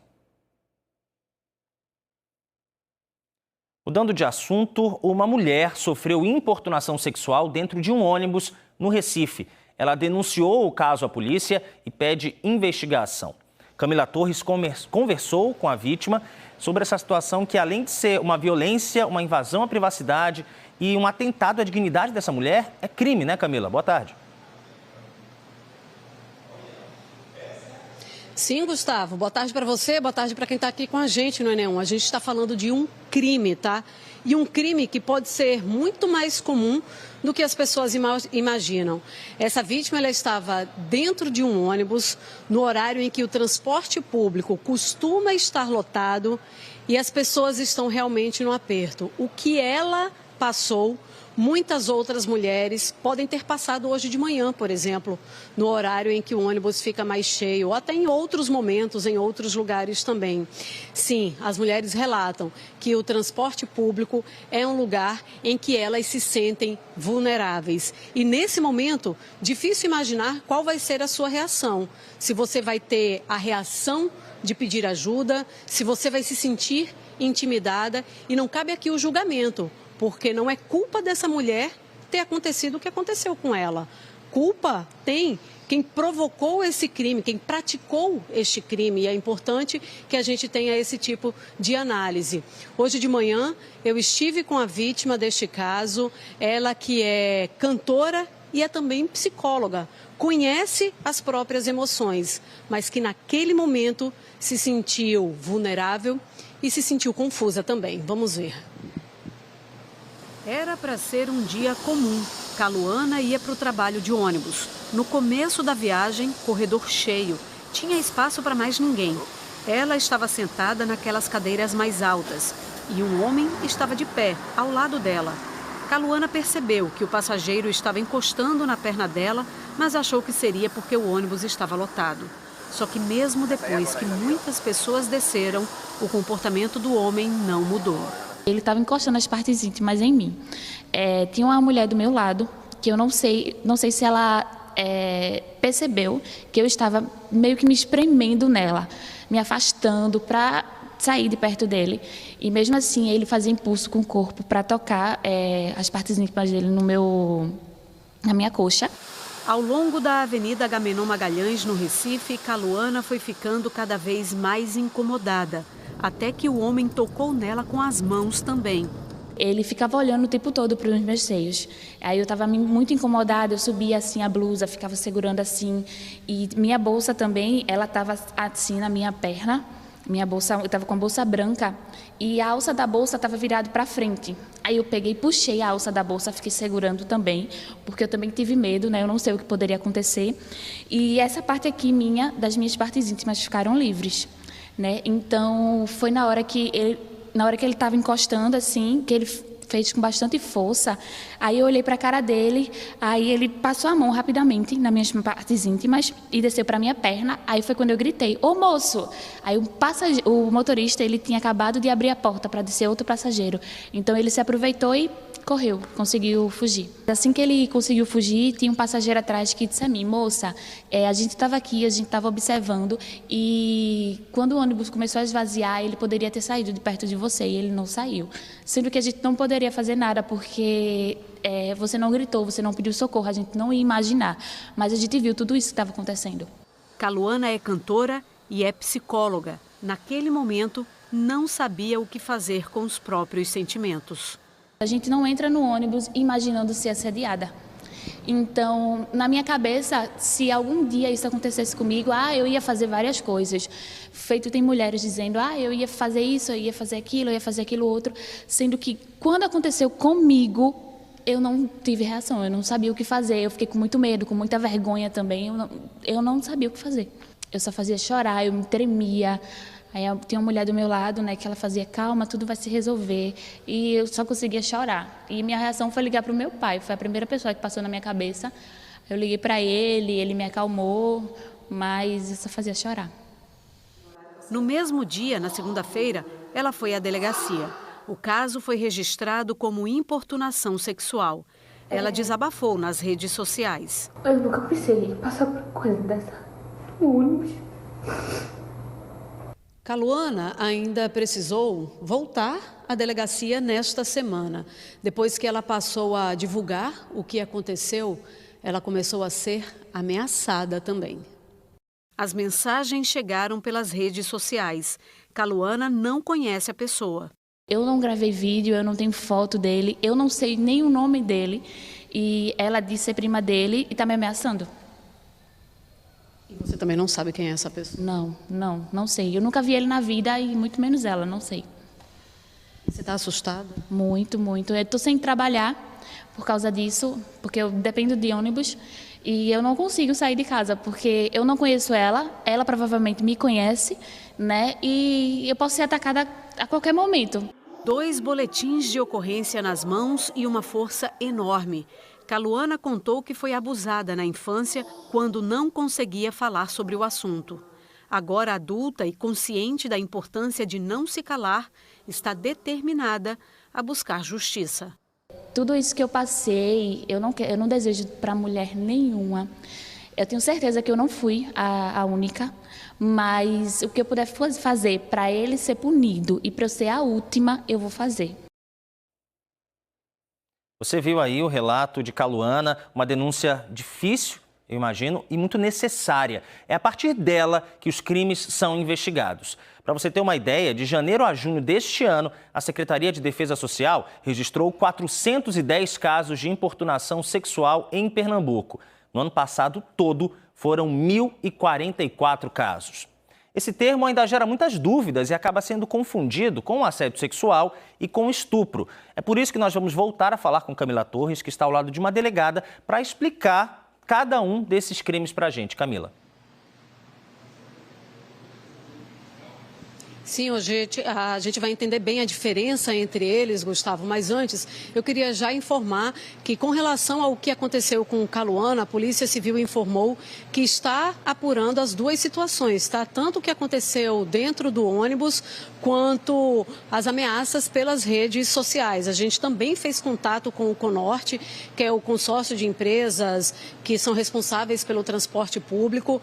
Mudando de assunto, uma mulher sofreu importunação sexual dentro de um ônibus no Recife. Ela denunciou o caso à polícia e pede investigação. Camila Torres conversou com a vítima sobre essa situação que, além de ser uma violência, uma invasão à privacidade e um atentado à dignidade dessa mulher, é crime, né, Camila? Boa tarde. Sim, Gustavo. Boa tarde para você, boa tarde para quem está aqui com a gente no Enem1. A gente está falando de um crime, tá? E um crime que pode ser muito mais comum do que as pessoas imaginam. Essa vítima, ela estava dentro de um ônibus no horário em que o transporte público costuma estar lotado e as pessoas estão realmente no aperto. O que ela passou, muitas outras mulheres podem ter passado hoje de manhã, por exemplo, no horário em que o ônibus fica mais cheio, ou até em outros momentos, em outros lugares também. Sim, as mulheres relatam que o transporte público é um lugar em que elas se sentem vulneráveis. E nesse momento, difícil imaginar qual vai ser a sua reação. Se você vai ter a reação de pedir ajuda, se você vai se sentir intimidada, e não cabe aqui o julgamento, porque não é culpa dessa mulher ter acontecido o que aconteceu com ela. Culpa tem quem provocou esse crime, quem praticou este crime. E é importante que a gente tenha esse tipo de análise. Hoje de manhã eu estive com a vítima deste caso, ela que é cantora e é também psicóloga. Conhece as próprias emoções, mas que naquele momento se sentiu vulnerável e se sentiu confusa também. Vamos ver. Era para ser um dia comum. Caluana ia para o trabalho de ônibus. No começo da viagem, corredor cheio. Tinha espaço para mais ninguém. Ela estava sentada naquelas cadeiras mais altas e um homem estava de pé, ao lado dela. Caluana percebeu que o passageiro estava encostando na perna dela, mas achou que seria porque o ônibus estava lotado. Só que mesmo depois que muitas pessoas desceram, o comportamento do homem não mudou. Ele estava encostando as partes íntimas em mim. Tinha uma mulher do meu lado, que eu não sei se ela percebeu que eu estava meio que me espremendo nela, me afastando para sair de perto dele. E mesmo assim, ele fazia impulso com o corpo para tocar as partes íntimas dele na minha coxa. Ao longo da Avenida Agamenon Magalhães, no Recife, Caluana foi ficando cada vez mais incomodada, até que o homem tocou nela com as mãos também. Ele ficava olhando o tempo todo para os meus seios. Aí eu estava muito incomodada, eu subia assim a blusa, ficava segurando assim. E minha bolsa também, ela estava assim na minha perna. Minha bolsa, eu estava com a bolsa branca e a alça da bolsa estava virada para frente. Aí eu peguei e puxei a alça da bolsa, fiquei segurando também, porque eu também tive medo, né? Eu não sei o que poderia acontecer. E essa parte aqui das minhas partes íntimas ficaram livres, né? Então foi na hora que ele estava encostando assim, que ele fez com bastante força. Aí eu olhei para a cara dele, aí ele passou a mão rapidamente nas minhas partes íntimas e desceu para minha perna. Aí foi quando eu gritei, ô moço! Aí o motorista, ele tinha acabado de abrir a porta para descer outro passageiro. Então ele se aproveitou e correu, conseguiu fugir. Assim que ele conseguiu fugir, tinha um passageiro atrás que disse a mim, moça, a gente estava aqui, a gente estava observando e quando o ônibus começou a esvaziar, ele poderia ter saído de perto de você e ele não saiu. Sendo que a gente não poderia fazer nada porque você não gritou, você não pediu socorro, a gente não ia imaginar. Mas a gente viu tudo isso que estava acontecendo. Caluana é cantora e é psicóloga. Naquele momento, não sabia o que fazer com os próprios sentimentos. A gente não entra no ônibus imaginando ser assediada. Então, na minha cabeça, se algum dia isso acontecesse comigo, eu ia fazer várias coisas. Feito tem mulheres dizendo, eu ia fazer isso, eu ia fazer aquilo, eu ia fazer aquilo outro. Sendo que quando aconteceu comigo, eu não tive reação, eu não sabia o que fazer. Eu fiquei com muito medo, com muita vergonha também. Eu não sabia o que fazer. Eu só fazia chorar, eu me tremia. Aí tinha uma mulher do meu lado, né, que ela fazia, calma, tudo vai se resolver. E eu só conseguia chorar. E minha reação foi ligar para o meu pai. Foi a primeira pessoa que passou na minha cabeça. Eu liguei para ele me acalmou, mas eu só fazia chorar. No mesmo dia, na segunda-feira, ela foi à delegacia. O caso foi registrado como importunação sexual. Ela desabafou nas redes sociais. Eu nunca pensei em passar por coisa dessa. No ônibus. Caluana ainda precisou voltar à delegacia nesta semana. Depois que ela passou a divulgar o que aconteceu, ela começou a ser ameaçada também. As mensagens chegaram pelas redes sociais. Caluana não conhece a pessoa. Eu não gravei vídeo, eu não tenho foto dele, eu não sei nem o nome dele. E ela disse ser prima dele e está me ameaçando. E você também não sabe quem é essa pessoa? Não sei. Eu nunca vi ele na vida e muito menos ela, não sei. Você está assustada? Muito, muito. Eu estou sem trabalhar por causa disso, porque eu dependo de ônibus e eu não consigo sair de casa, porque eu não conheço ela provavelmente me conhece, né? E eu posso ser atacada a qualquer momento. 2 boletins de ocorrência nas mãos e uma força enorme. Caluana contou que foi abusada na infância quando não conseguia falar sobre o assunto. Agora adulta e consciente da importância de não se calar, está determinada a buscar justiça. Tudo isso que eu passei, eu não desejo para mulher nenhuma. Eu tenho certeza que eu não fui a única, mas o que eu puder fazer para ele ser punido e para eu ser a última, eu vou fazer. Você viu aí o relato de Caluana, uma denúncia difícil, eu imagino, e muito necessária. É a partir dela que os crimes são investigados. Para você ter uma ideia, de janeiro a junho deste ano, a Secretaria de Defesa Social registrou 410 casos de importunação sexual em Pernambuco. No ano passado todo, foram 1.044 casos. Esse termo ainda gera muitas dúvidas e acaba sendo confundido com o assédio sexual e com o estupro. É por isso que nós vamos voltar a falar com Camila Torres, que está ao lado de uma delegada, para explicar cada um desses crimes para a gente. Camila. Sim, hoje a gente vai entender bem a diferença entre eles, Gustavo. Mas antes, eu queria já informar que, com relação ao que aconteceu com Caluana, a Polícia Civil informou que está apurando as duas situações, tá? Tanto o que aconteceu dentro do ônibus, quanto as ameaças pelas redes sociais. A gente também fez contato com o Conorte, que é o consórcio de empresas que são responsáveis pelo transporte público.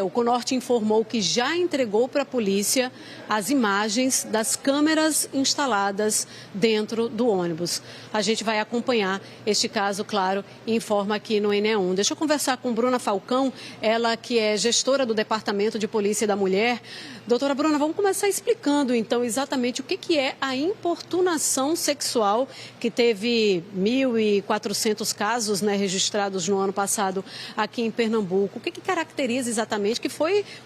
O Conorte informou que já entregou para a polícia as imagens das câmeras instaladas dentro do ônibus. A gente vai acompanhar este caso, claro, e informa aqui no NE1. Deixa eu conversar com Bruna Falcão, ela que é gestora do Departamento de Polícia da Mulher. Doutora Bruna, vamos começar explicando, então, exatamente o que é a importunação sexual, que teve 1.400 casos, né, registrados no ano passado aqui em Pernambuco. O que caracteriza exatamente,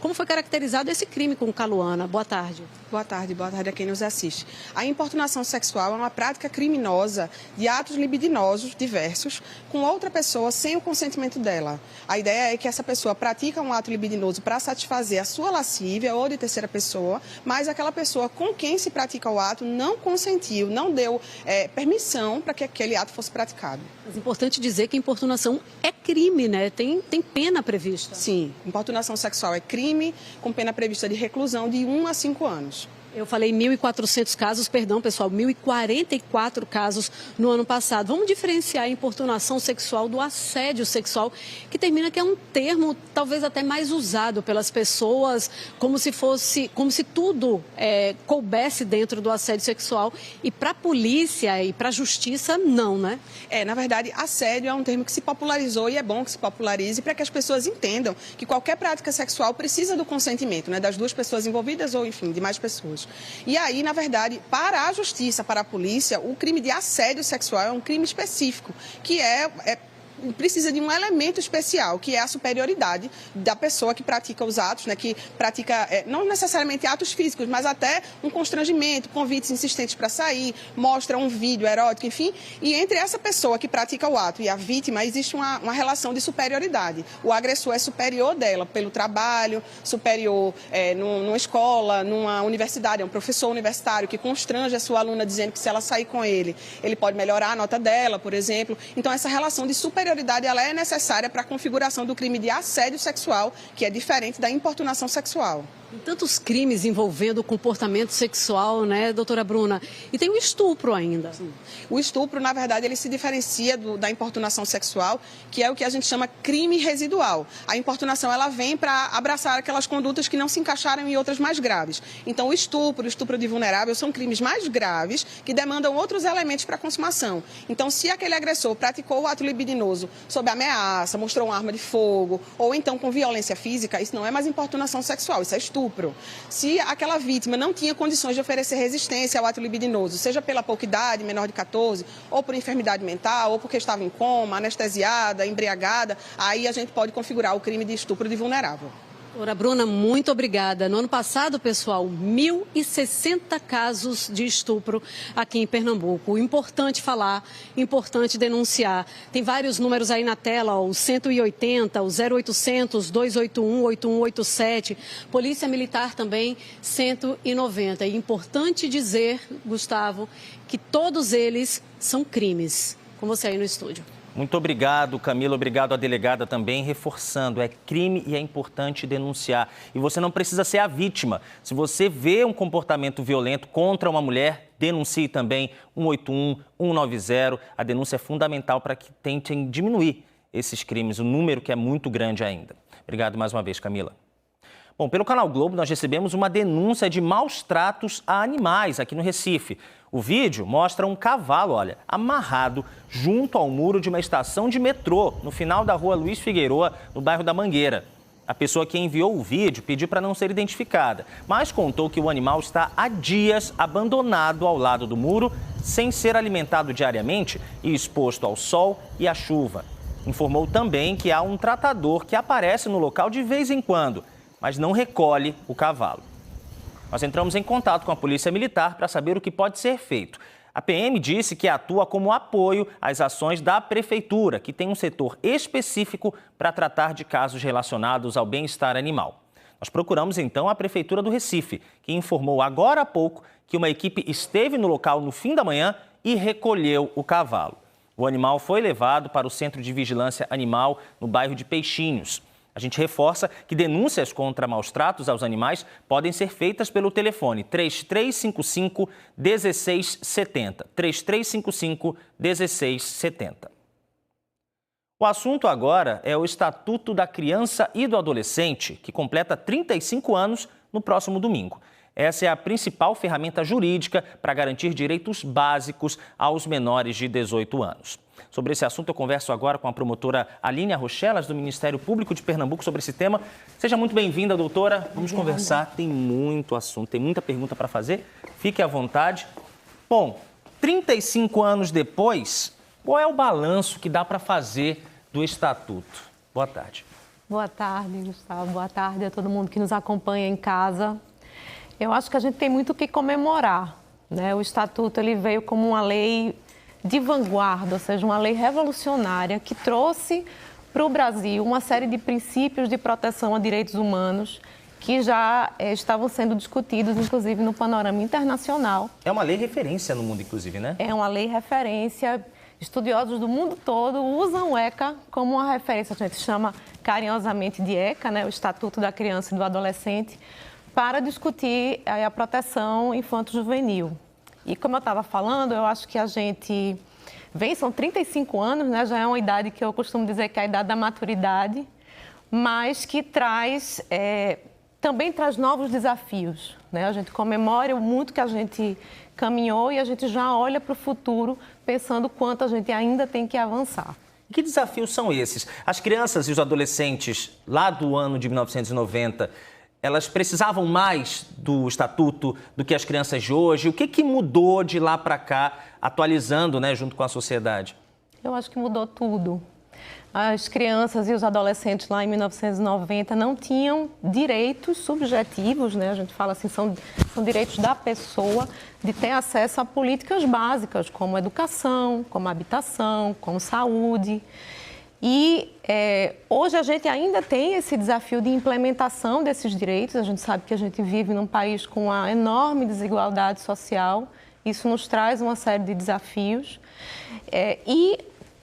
como foi caracterizado esse crime com Caluana? Boa tarde. tarde. Boa tarde a quem nos assiste. A importunação sexual é uma prática criminosa de atos libidinosos diversos com outra pessoa sem o consentimento dela. A ideia é que essa pessoa pratica um ato libidinoso para satisfazer a sua lascívia ou de terceira pessoa, mas aquela pessoa com quem se pratica o ato não consentiu, não deu permissão para que aquele ato fosse praticado. Mas é importante dizer que a importunação é crime, né? Tem pena prevista. Sim, importunação sexual é crime com pena prevista de reclusão de 1 a 5 anos. Eu falei 1.400 casos, perdão, pessoal, 1.044 casos no ano passado. Vamos diferenciar a importunação sexual do assédio sexual, que termina que é um termo talvez até mais usado pelas pessoas, como se tudo coubesse dentro do assédio sexual. E para a polícia e para a justiça, não, né? Na verdade, assédio é um termo que se popularizou e é bom que se popularize para que as pessoas entendam que qualquer prática sexual precisa do consentimento, né, das duas pessoas envolvidas ou, enfim, de mais pessoas. E aí, na verdade, para a justiça, para a polícia, o crime de assédio sexual é um crime específico, que precisa de um elemento especial, que é a superioridade da pessoa que pratica os atos, né, que pratica não necessariamente atos físicos, mas até um constrangimento, convites insistentes para sair, mostra um vídeo erótico, enfim. E entre essa pessoa que pratica o ato e a vítima, existe uma relação de superioridade. O agressor é superior dela pelo trabalho, superior numa escola, numa universidade, é um professor universitário que constrange a sua aluna dizendo que se ela sair com ele, ele pode melhorar a nota dela, por exemplo. Então, essa relação de superioridade ela é necessária para a configuração do crime de assédio sexual, que é diferente da importunação sexual. Tem tantos crimes envolvendo o comportamento sexual, né, doutora Bruna? E tem o estupro ainda. Sim. O estupro, na verdade, ele se diferencia da importunação sexual, que é o que a gente chama crime residual. A importunação, ela vem para abraçar aquelas condutas que não se encaixaram em outras mais graves. Então, o estupro de vulnerável são crimes mais graves que demandam outros elementos para a consumação. Então, se aquele agressor praticou o ato libidinoso sob ameaça, mostrou uma arma de fogo, ou então com violência física, isso não é mais importunação sexual, isso é estupro. Se aquela vítima não tinha condições de oferecer resistência ao ato libidinoso, seja pela pouca idade, menor de 14, ou por enfermidade mental, ou porque estava em coma, anestesiada, embriagada, aí a gente pode configurar o crime de estupro de vulnerável. Doutora Bruna, muito obrigada. No ano passado, pessoal, 1.060 casos de estupro aqui em Pernambuco. Importante falar, importante denunciar. Tem vários números aí na tela, ó, o 180, o 0800 281 8187, Polícia Militar também 190. E importante dizer, Gustavo, que todos eles são crimes. Com você aí no estúdio. Muito obrigado, Camila. Obrigado à delegada também, reforçando, é crime e é importante denunciar. E você não precisa ser a vítima. Se você vê um comportamento violento contra uma mulher, denuncie também 181, 190. A denúncia é fundamental para que tentem diminuir esses crimes, o número que é muito grande ainda. Obrigado mais uma vez, Camila. Bom, pelo Canal Globo, nós recebemos uma denúncia de maus tratos a animais aqui no Recife. O vídeo mostra um cavalo, olha, amarrado junto ao muro de uma estação de metrô, no final da rua Luiz Figueiroa, no bairro da Mangueira. A pessoa que enviou o vídeo pediu para não ser identificada, mas contou que o animal está há dias abandonado ao lado do muro, sem ser alimentado diariamente e exposto ao sol e à chuva. Informou também que há um tratador que aparece no local de vez em quando, mas não recolhe o cavalo. Nós entramos em contato com a Polícia Militar para saber o que pode ser feito. A PM disse que atua como apoio às ações da Prefeitura, que tem um setor específico para tratar de casos relacionados ao bem-estar animal. Nós procuramos então a Prefeitura do Recife, que informou agora há pouco que uma equipe esteve no local no fim da manhã e recolheu o cavalo. O animal foi levado para o Centro de Vigilância Animal no bairro de Peixinhos. A gente reforça que denúncias contra maus tratos aos animais podem ser feitas pelo telefone 3355-1670. 3355-1670. O assunto agora é o Estatuto da Criança e do Adolescente, que completa 35 anos no próximo domingo. Essa é a principal ferramenta jurídica para garantir direitos básicos aos menores de 18 anos. Sobre esse assunto, eu converso agora com a promotora Aline Arrochelas, do Ministério Público de Pernambuco, sobre esse tema. Seja muito bem-vinda, doutora. Vamos conversar. Tem muito assunto, tem muita pergunta para fazer. Fique à vontade. Bom, 35 anos depois, qual é o balanço que dá para fazer do Estatuto? Boa tarde. Boa tarde, Gustavo. Boa tarde a todo mundo que nos acompanha em casa. Eu acho que a gente tem muito o que comemorar, né? O Estatuto ele veio como uma lei de vanguarda, ou seja, uma lei revolucionária que trouxe para o Brasil uma série de princípios de proteção a direitos humanos que já estavam sendo discutidos, inclusive, no panorama internacional. É uma lei referência no mundo, inclusive, né? É uma lei referência. Estudiosos do mundo todo usam o ECA como uma referência, a gente chama carinhosamente de ECA, né, o Estatuto da Criança e do Adolescente, para discutir a proteção infanto-juvenil. E como eu estava falando, eu acho que a gente vem, são 35 anos, né, já é uma idade que eu costumo dizer que é a idade da maturidade, mas que traz, também traz novos desafios, né? A gente comemora o muito que a gente caminhou e a gente já olha para o futuro pensando quanto a gente ainda tem que avançar. Que desafios são esses? As crianças e os adolescentes lá do ano de 1990, elas precisavam mais do Estatuto do que as crianças de hoje? O que mudou de lá para cá, atualizando, né, junto com a sociedade? Eu acho que mudou tudo. As crianças e os adolescentes lá em 1990 não tinham direitos subjetivos, né? A gente fala assim, são direitos da pessoa de ter acesso a políticas básicas, como educação, como habitação, como saúde. E hoje a gente ainda tem esse desafio de implementação desses direitos. A gente sabe que a gente vive num país com uma enorme desigualdade social. Isso nos traz uma série de desafios.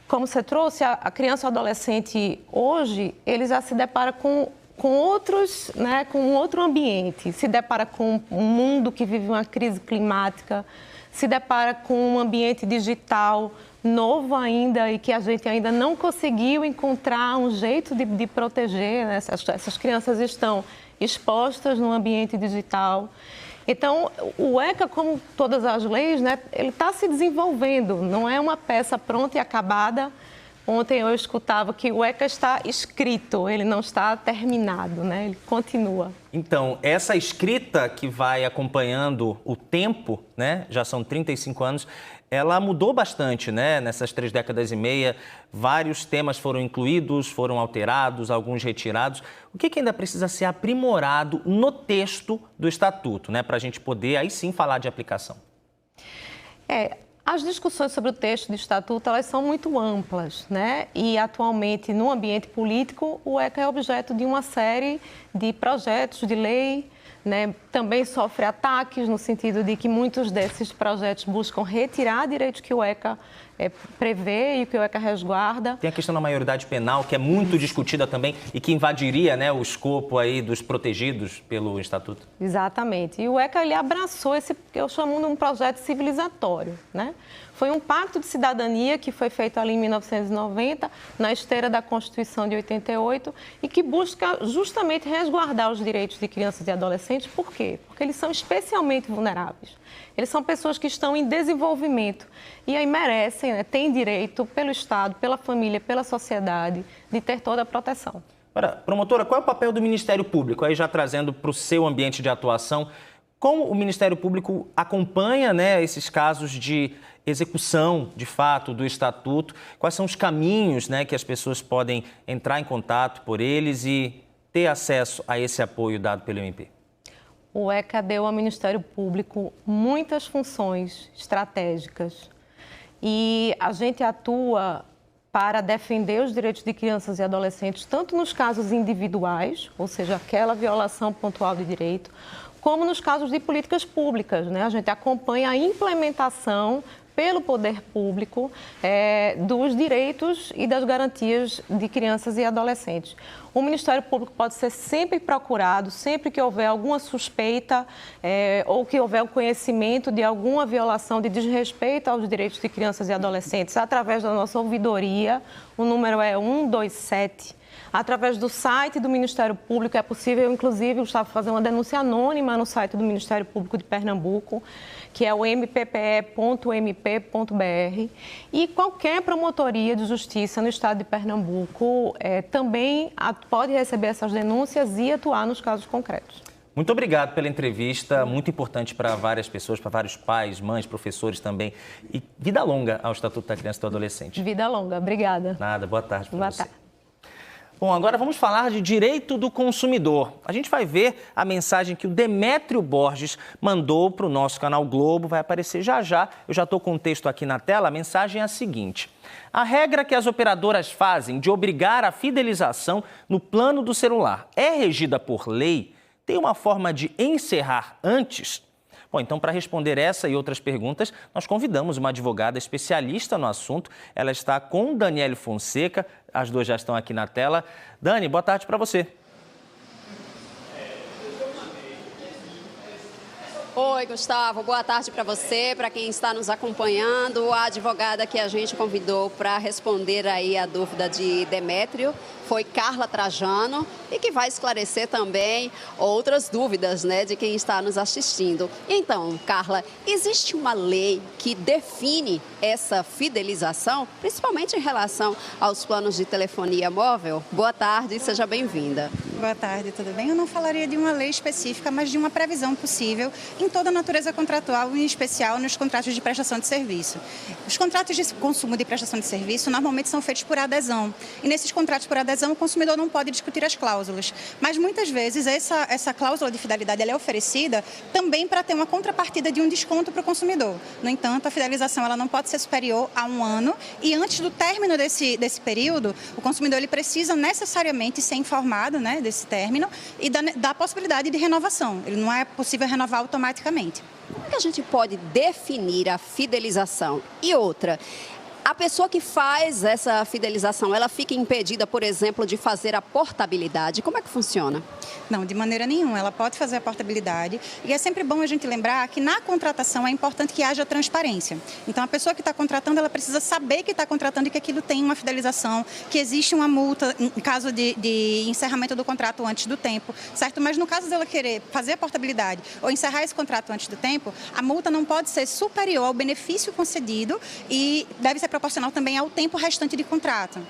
Como você trouxe, a criança e o adolescente hoje, ele já se depara com outros, né, com outro ambiente, se depara com um mundo que vive uma crise climática, se depara com um ambiente digital novo ainda e que a gente ainda não conseguiu encontrar um jeito de proteger, né? Essas crianças estão expostas no ambiente digital. Então, o ECA, como todas as leis, né, ele está se desenvolvendo, não é uma peça pronta e acabada. Ontem eu escutava que o ECA está escrito, ele não está terminado, né, ele continua. Então, essa escrita que vai acompanhando o tempo, né, já são 35 anos, ela mudou bastante, né, nessas 3 décadas e meia. Vários temas foram incluídos, foram alterados, alguns retirados. O que ainda precisa ser aprimorado no texto do Estatuto, né, para a gente poder, aí sim, falar de aplicação? As discussões sobre o texto do Estatuto, elas são muito amplas, né? E, atualmente, no ambiente político, o ECA é objeto de uma série de projetos de lei, né? Também sofre ataques no sentido de que muitos desses projetos buscam retirar direitos que o ECA prevê e que o ECA resguarda. Tem a questão da maioridade penal, que é muito discutida também e que invadiria, né, o escopo aí dos protegidos pelo Estatuto. Exatamente. E o ECA, ele abraçou esse, que eu chamo de um projeto civilizatório, né? Foi um pacto de cidadania que foi feito ali em 1990, na esteira da Constituição de 88, e que busca justamente resguardar os direitos de crianças e adolescentes. Por quê? Porque eles são especialmente vulneráveis. Eles são pessoas que estão em desenvolvimento e aí merecem, né, têm direito pelo Estado, pela família, pela sociedade, de ter toda a proteção. Agora, promotora, qual é o papel do Ministério Público? Aí já trazendo para o seu ambiente de atuação, como o Ministério Público acompanha, né, esses casos de execução, de fato, do Estatuto? Quais são os caminhos, né, que as pessoas podem entrar em contato por eles e ter acesso a esse apoio dado pelo MP? O ECA deu ao Ministério Público muitas funções estratégicas e a gente atua para defender os direitos de crianças e adolescentes, tanto nos casos individuais, ou seja, aquela violação pontual de direito, como nos casos de políticas públicas, né? A gente acompanha a implementação pelo poder público dos direitos e das garantias de crianças e adolescentes. O Ministério Público pode ser sempre procurado, sempre que houver alguma suspeita ou que houver o conhecimento de alguma violação de desrespeito aos direitos de crianças e adolescentes, através da nossa ouvidoria, o número é 127. Através do site do Ministério Público é possível, inclusive, Gustavo, fazer uma denúncia anônima no site do Ministério Público de Pernambuco, que é o mppe.mp.br. E qualquer promotoria de justiça no estado de Pernambuco também pode receber essas denúncias e atuar nos casos concretos. Muito obrigado pela entrevista, muito importante para várias pessoas, para vários pais, mães, professores também. E vida longa ao Estatuto da Criança e do Adolescente. Vida longa, obrigada. Nada, boa tarde para você. Boa tarde. Bom, agora vamos falar de direito do consumidor. A gente vai ver a mensagem que o Demétrio Borges mandou para o nosso canal Globo, vai aparecer já já. Eu já estou com o texto aqui na tela, a mensagem é a seguinte. A regra que as operadoras fazem de obrigar a fidelização no plano do celular é regida por lei? Tem uma forma de encerrar antes? Bom, então, para responder essa e outras perguntas, nós convidamos uma advogada especialista no assunto. Ela está com Daniele Fonseca, as duas já estão aqui na tela. Dani, boa tarde para você. Oi, Gustavo, boa tarde para você, para quem está nos acompanhando. A advogada que a gente convidou para responder aí a dúvida de Demétrio foi Carla Trajano e que vai esclarecer também outras dúvidas, né, de quem está nos assistindo. Então, Carla, existe uma lei que define essa fidelização, principalmente em relação aos planos de telefonia móvel? Boa tarde, seja bem-vinda. Boa tarde, tudo bem? Eu não falaria de uma lei específica, mas de uma previsão possível em toda a natureza contratual, em especial nos contratos de prestação de serviço. Os contratos de consumo de prestação de serviço normalmente são feitos por adesão. E nesses contratos por adesão, o consumidor não pode discutir as cláusulas. Mas muitas vezes essa cláusula de fidelidade ela é oferecida também para ter uma contrapartida de um desconto para o consumidor. No entanto, a fidelização ela não pode ser superior a 1 ano e antes do término desse período, o consumidor ele precisa necessariamente ser informado, né, desse término e da possibilidade de renovação. Ele não é possível renovar automaticamente. Como é que a gente pode definir a fidelização? E outra, a pessoa que faz essa fidelização, ela fica impedida, por exemplo, de fazer a portabilidade? Como é que funciona? Não, de maneira nenhuma. Ela pode fazer a portabilidade e é sempre bom a gente lembrar que na contratação é importante que haja transparência. Então, a pessoa que está contratando, ela precisa saber que está contratando e que aquilo tem uma fidelização, que existe uma multa em caso de encerramento do contrato antes do tempo, certo? Mas no caso dela querer fazer a portabilidade ou encerrar esse contrato antes do tempo, a multa não pode ser superior ao benefício concedido e deve ser proporcional também ao tempo restante de contrato.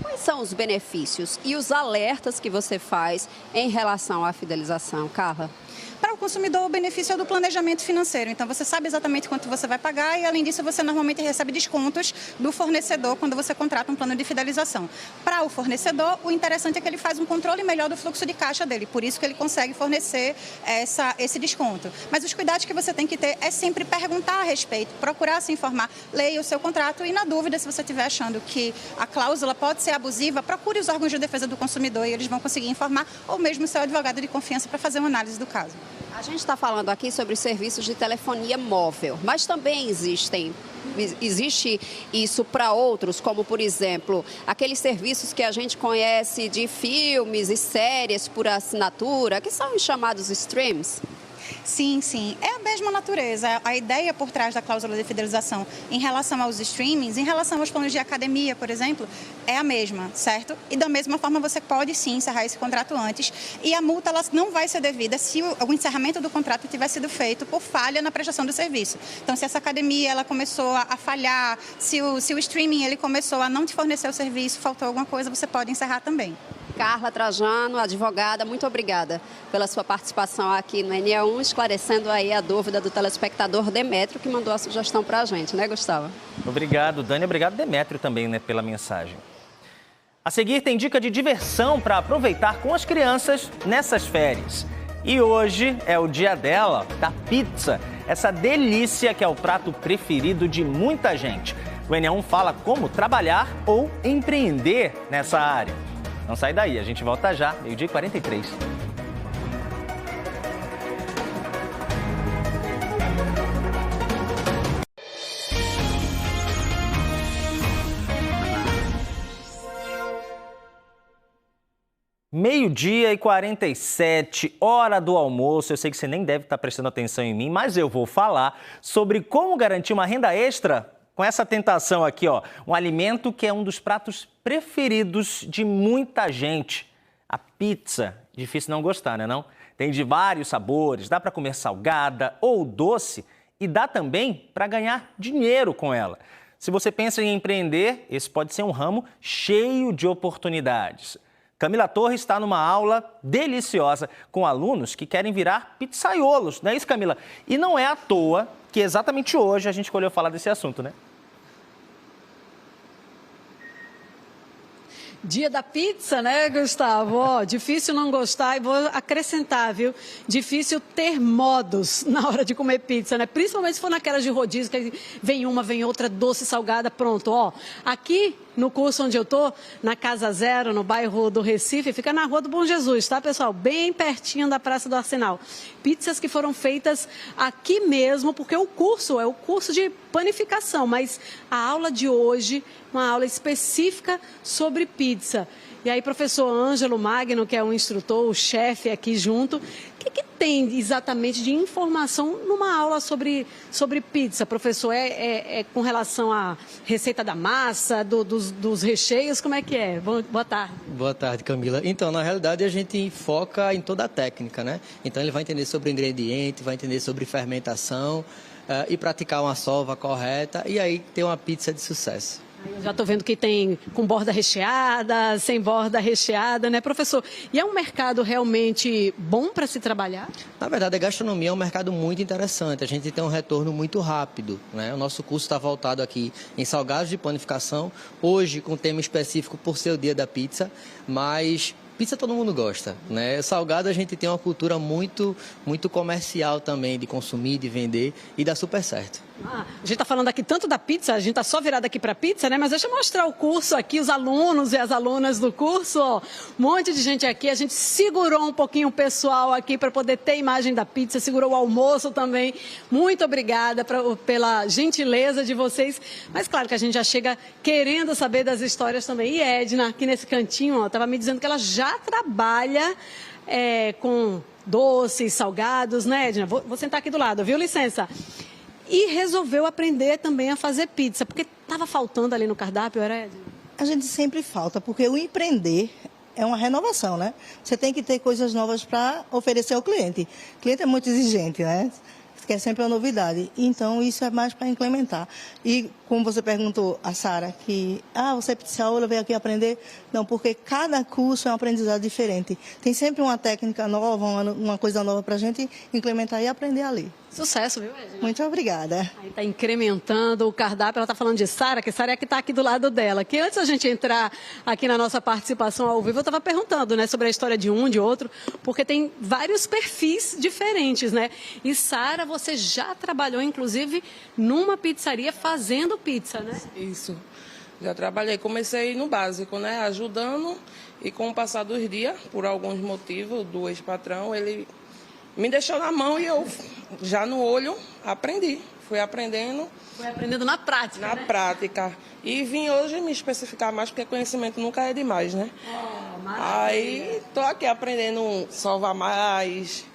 Quais são os benefícios e os alertas que você faz em relação à fidelização, Carla? Para o consumidor, o benefício é do planejamento financeiro. Então, você sabe exatamente quanto você vai pagar e, além disso, você normalmente recebe descontos do fornecedor quando você contrata um plano de fidelização. Para o fornecedor, o interessante é que ele faz um controle melhor do fluxo de caixa dele. Por isso que ele consegue fornecer esse desconto. Mas os cuidados que você tem que ter é sempre perguntar a respeito, procurar se informar, leia o seu contrato e, na dúvida, se você estiver achando que a cláusula pode ser abusiva, procure os órgãos de defesa do consumidor e eles vão conseguir informar, ou mesmo o seu advogado de confiança para fazer uma análise do caso. A gente está falando aqui sobre serviços de telefonia móvel, mas também existe isso para outros, como, por exemplo, aqueles serviços que a gente conhece de filmes e séries por assinatura, que são os chamados streams. Sim, sim. É a mesma natureza. A ideia por trás da cláusula de fidelização em relação aos streamings, em relação aos planos de academia, por exemplo, é a mesma, certo? E da mesma forma você pode sim encerrar esse contrato antes e a multa ela não vai ser devida se o encerramento do contrato tiver sido feito por falha na prestação do serviço. Então, se essa academia ela começou a falhar, se o streaming ele começou a não te fornecer o serviço, faltou alguma coisa, você pode encerrar também. Carla Trajano, advogada, muito obrigada pela sua participação aqui no NE1, esclarecendo aí a dúvida do telespectador Demétrio, que mandou a sugestão para a gente, né, Gustavo? Obrigado, Dani. Obrigado, Demétrio, também, né, pela mensagem. A seguir tem dica de diversão para aproveitar com as crianças nessas férias. E hoje é o dia dela, da pizza, essa delícia que é o prato preferido de muita gente. O NE1 fala como trabalhar ou empreender nessa área. Não sai daí, a gente volta já, 12h43. Meio-dia e 47, hora do almoço. Eu sei que você nem deve estar prestando atenção em mim, mas eu vou falar sobre como garantir uma renda extra com essa tentação aqui, ó. Um alimento que é um dos pratos preferidos de muita gente. A pizza. Difícil não gostar, né não? Tem de vários sabores, dá para comer salgada ou doce e dá também para ganhar dinheiro com ela. Se você pensa em empreender, esse pode ser um ramo cheio de oportunidades. Camila Torres está numa aula deliciosa com alunos que querem virar pizzaiolos, não é isso, Camila? E não é à toa que exatamente hoje a gente escolheu falar desse assunto, né? Dia da pizza, né, Gustavo? Ó, difícil não gostar e vou acrescentar, viu? Difícil ter modos na hora de comer pizza, né? Principalmente se for naquelas de rodízio, que vem uma, vem outra, doce, salgada, pronto. Ó, aqui no curso onde eu tô, na Casa Zero, no bairro do Recife, fica na Rua do Bom Jesus, tá, pessoal? Bem pertinho da Praça do Arsenal. Pizzas que foram feitas aqui mesmo, porque o curso é o curso de panificação, mas a aula de hoje, uma aula específica sobre pizza. E aí, professor Ângelo Magno, que é um instrutor, o chefe aqui junto, o que tem exatamente de informação numa aula sobre pizza, professor? É com relação à receita da massa, dos recheios, como é que é? Boa tarde. Boa tarde, Camila. Então, na realidade, a gente foca em toda a técnica, né? Então, ele vai entender sobre ingrediente, vai entender sobre fermentação e praticar uma sova correta e aí ter uma pizza de sucesso. Eu já estou vendo que tem com borda recheada, sem borda recheada, né, professor? E é um mercado realmente bom para se trabalhar? Na verdade, a gastronomia é um mercado muito interessante. A gente tem um retorno muito rápido, né? O nosso curso está voltado aqui em salgados de panificação, hoje com tema específico por ser o dia da pizza, mas pizza todo mundo gosta, né? Salgado a gente tem uma cultura muito comercial também, de consumir, de vender e dá super certo. A gente está falando aqui tanto da pizza, a gente está só virado aqui para pizza, né? Mas deixa eu mostrar o curso aqui, os alunos e as alunas do curso, ó. Um monte de gente aqui, a gente segurou um pouquinho o pessoal aqui para poder ter imagem da pizza, segurou o almoço também. Muito obrigada pela gentileza de vocês. Mas claro que a gente já chega querendo saber das histórias também. E Edna, aqui nesse cantinho, ó, estava me dizendo que ela já trabalha com doces, salgados, né, Edna? Vou sentar aqui do lado, viu? Licença. E resolveu aprender também a fazer pizza, porque estava faltando ali no cardápio, era, Edna? A gente sempre falta, porque o empreender é uma renovação, né? Você tem que ter coisas novas para oferecer ao cliente. O cliente é muito exigente, né? Quer sempre uma novidade. Então, isso é mais para implementar. E, como você perguntou a Sara, que, você é pizzaiolo, veio aqui aprender? Não, porque cada curso é um aprendizado diferente. Tem sempre uma técnica nova, uma coisa nova para a gente implementar e aprender ali. Sucesso, viu, Edna? Muito obrigada. Aí está incrementando o cardápio. Ela está falando de Sara, que Sara é que está aqui do lado dela. Que antes da gente entrar aqui na nossa participação ao vivo, eu estava perguntando, né, sobre a história de um, de outro, porque tem vários perfis diferentes, né? E Sara, você já trabalhou, inclusive, numa pizzaria fazendo pizza, né? Isso. Já trabalhei. Comecei no básico, né? Ajudando, e com o passar dos dias, por alguns motivos, do ex-patrão, ele me deixou na mão e eu, já no olho, aprendi. Fui aprendendo. Foi aprendendo na prática, Na prática. E vim hoje me especificar mais, porque conhecimento nunca é demais, né? Aí, estou aqui aprendendo a salvar mais,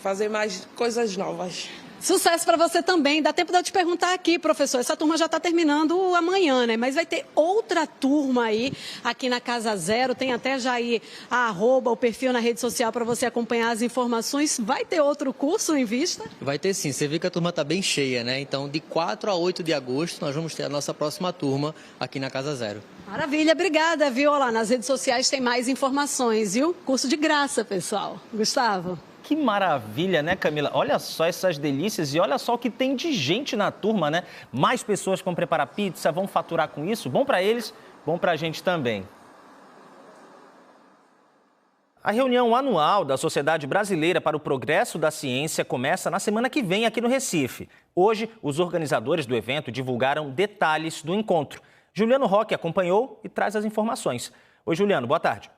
fazer mais coisas novas. Sucesso para você também. Dá tempo de eu te perguntar aqui, professor. Essa turma já está terminando amanhã, né? Mas vai ter outra turma aí, aqui na Casa Zero. Tem até já aí o perfil na rede social para você acompanhar as informações. Vai ter outro curso em vista? Vai ter sim. Você vê que a turma está bem cheia, né? Então, de 4 a 8 de agosto, nós vamos ter a nossa próxima turma aqui na Casa Zero. Maravilha, obrigada, viu? Olha lá, nas redes sociais tem mais informações, viu? Curso de graça, pessoal. Gustavo? Que maravilha, né, Camila? Olha só essas delícias e olha só o que tem de gente na turma, né? Mais pessoas vão preparar pizza, vão faturar com isso. Bom para eles, bom para a gente também. A reunião anual da Sociedade Brasileira para o Progresso da Ciência começa na semana que vem aqui no Recife. Hoje, os organizadores do evento divulgaram detalhes do encontro. Juliano Roque acompanhou e traz as informações. Oi, Juliano, boa tarde.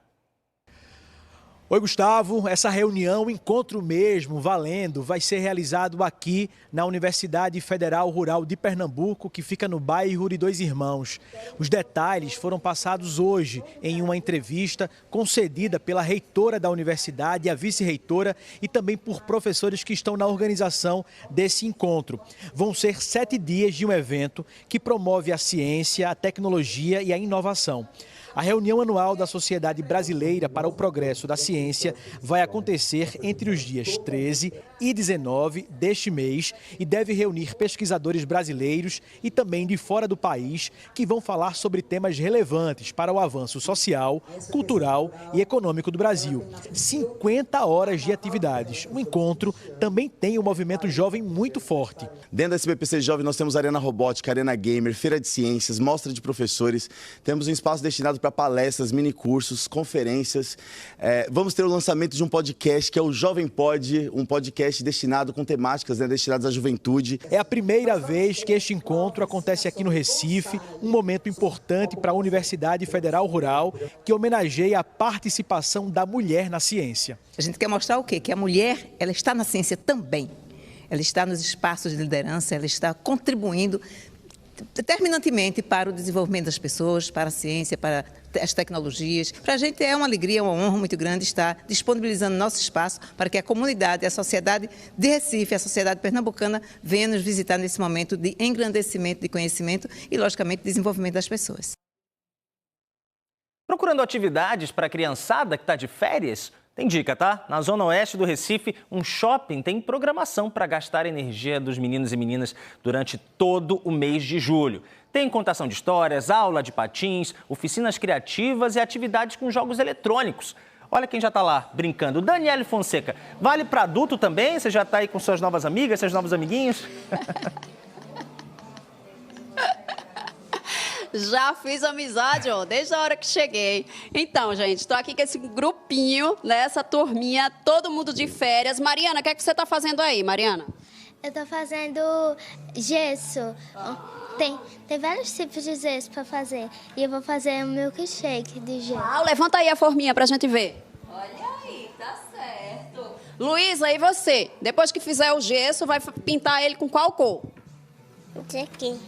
Oi, Gustavo. Essa reunião, encontro mesmo, valendo, vai ser realizado aqui na Universidade Federal Rural de Pernambuco, que fica no bairro de Dois Irmãos. Os detalhes foram passados hoje em uma entrevista concedida pela reitora da universidade, a vice-reitora, e também por professores que estão na organização desse encontro. Vão ser 7 dias de um evento que promove a ciência, a tecnologia e a inovação. A reunião anual da Sociedade Brasileira para o Progresso da Ciência vai acontecer entre os dias 13 e 19 deste mês e deve reunir pesquisadores brasileiros e também de fora do país que vão falar sobre temas relevantes para o avanço social, cultural e econômico do Brasil. 50 horas de atividades. O encontro também tem um movimento jovem muito forte. Dentro da SBPC Jovem nós temos Arena Robótica, Arena Gamer, Feira de Ciências, Mostra de Professores. Temos um espaço destinado para palestras, minicursos, conferências. Vamos ter o lançamento de um podcast que é o Jovem Pod, um podcast destinado com temáticas, né, destinadas à juventude. É a primeira vez que este encontro acontece aqui no Recife, um momento importante para a Universidade Federal Rural, que homenageia a participação da mulher na ciência. A gente quer mostrar o quê? Que a mulher, ela está na ciência também. Ela está nos espaços de liderança, ela está contribuindo determinantemente para o desenvolvimento das pessoas, para a ciência, para as tecnologias. Para a gente é uma alegria, uma honra muito grande estar disponibilizando nosso espaço para que a comunidade, a sociedade de Recife, a sociedade pernambucana venha nos visitar nesse momento de engrandecimento, de conhecimento e, logicamente, desenvolvimento das pessoas. Procurando atividades para a criançada que está de férias? Tem dica, tá? Na zona oeste do Recife, um shopping tem programação para gastar a energia dos meninos e meninas durante todo o mês de julho. Tem contação de histórias, aula de patins, oficinas criativas e atividades com jogos eletrônicos. Olha quem já está lá brincando. Daniele Fonseca, vale para adulto também? Você já está aí com suas novas amigas, seus novos amiguinhos? Já fiz amizade, ó, desde a hora que cheguei. Então, gente, estou aqui com esse grupinho, né, essa turminha, todo mundo de férias. Mariana, o que é que você está fazendo aí, Mariana? Eu estou fazendo gesso. Tem vários tipos de gesso para fazer. E eu vou fazer um milkshake de gesso. Levanta aí a forminha pra gente ver. Olha aí, tá certo. Luísa, e você? Depois que fizer o gesso, vai pintar ele com qual cor? Esse aqui.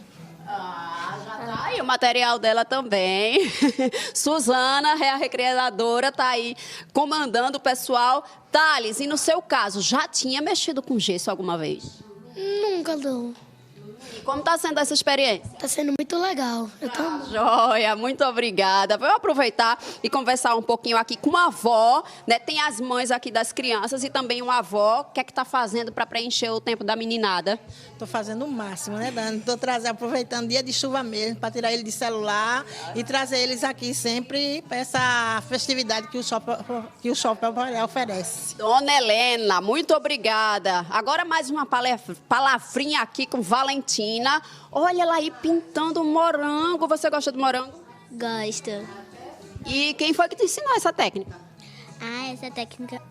Já tá aí o material dela também. Suzana, é a recreadora, tá aí comandando o pessoal. Thales, e no seu caso, já tinha mexido com gesso alguma vez? Nunca, não. E como tá sendo essa experiência? Tá sendo muito legal. Joia, muito obrigada. Vou aproveitar e conversar um pouquinho aqui com a avó, né? Tem as mães aqui das crianças e também uma avó. O que é que tá fazendo para preencher o tempo da meninada? Tô fazendo o máximo, né, Dani? Tô aproveitando dia de chuva mesmo para tirar ele de celular e trazer eles aqui sempre para essa festividade que o shopping oferece. Dona Helena, muito obrigada. Agora mais uma palavrinha aqui com Valentina. Olha ela aí pintando morango. Você gosta de morango? Gosto. E quem foi que te ensinou essa técnica? Essa técnica...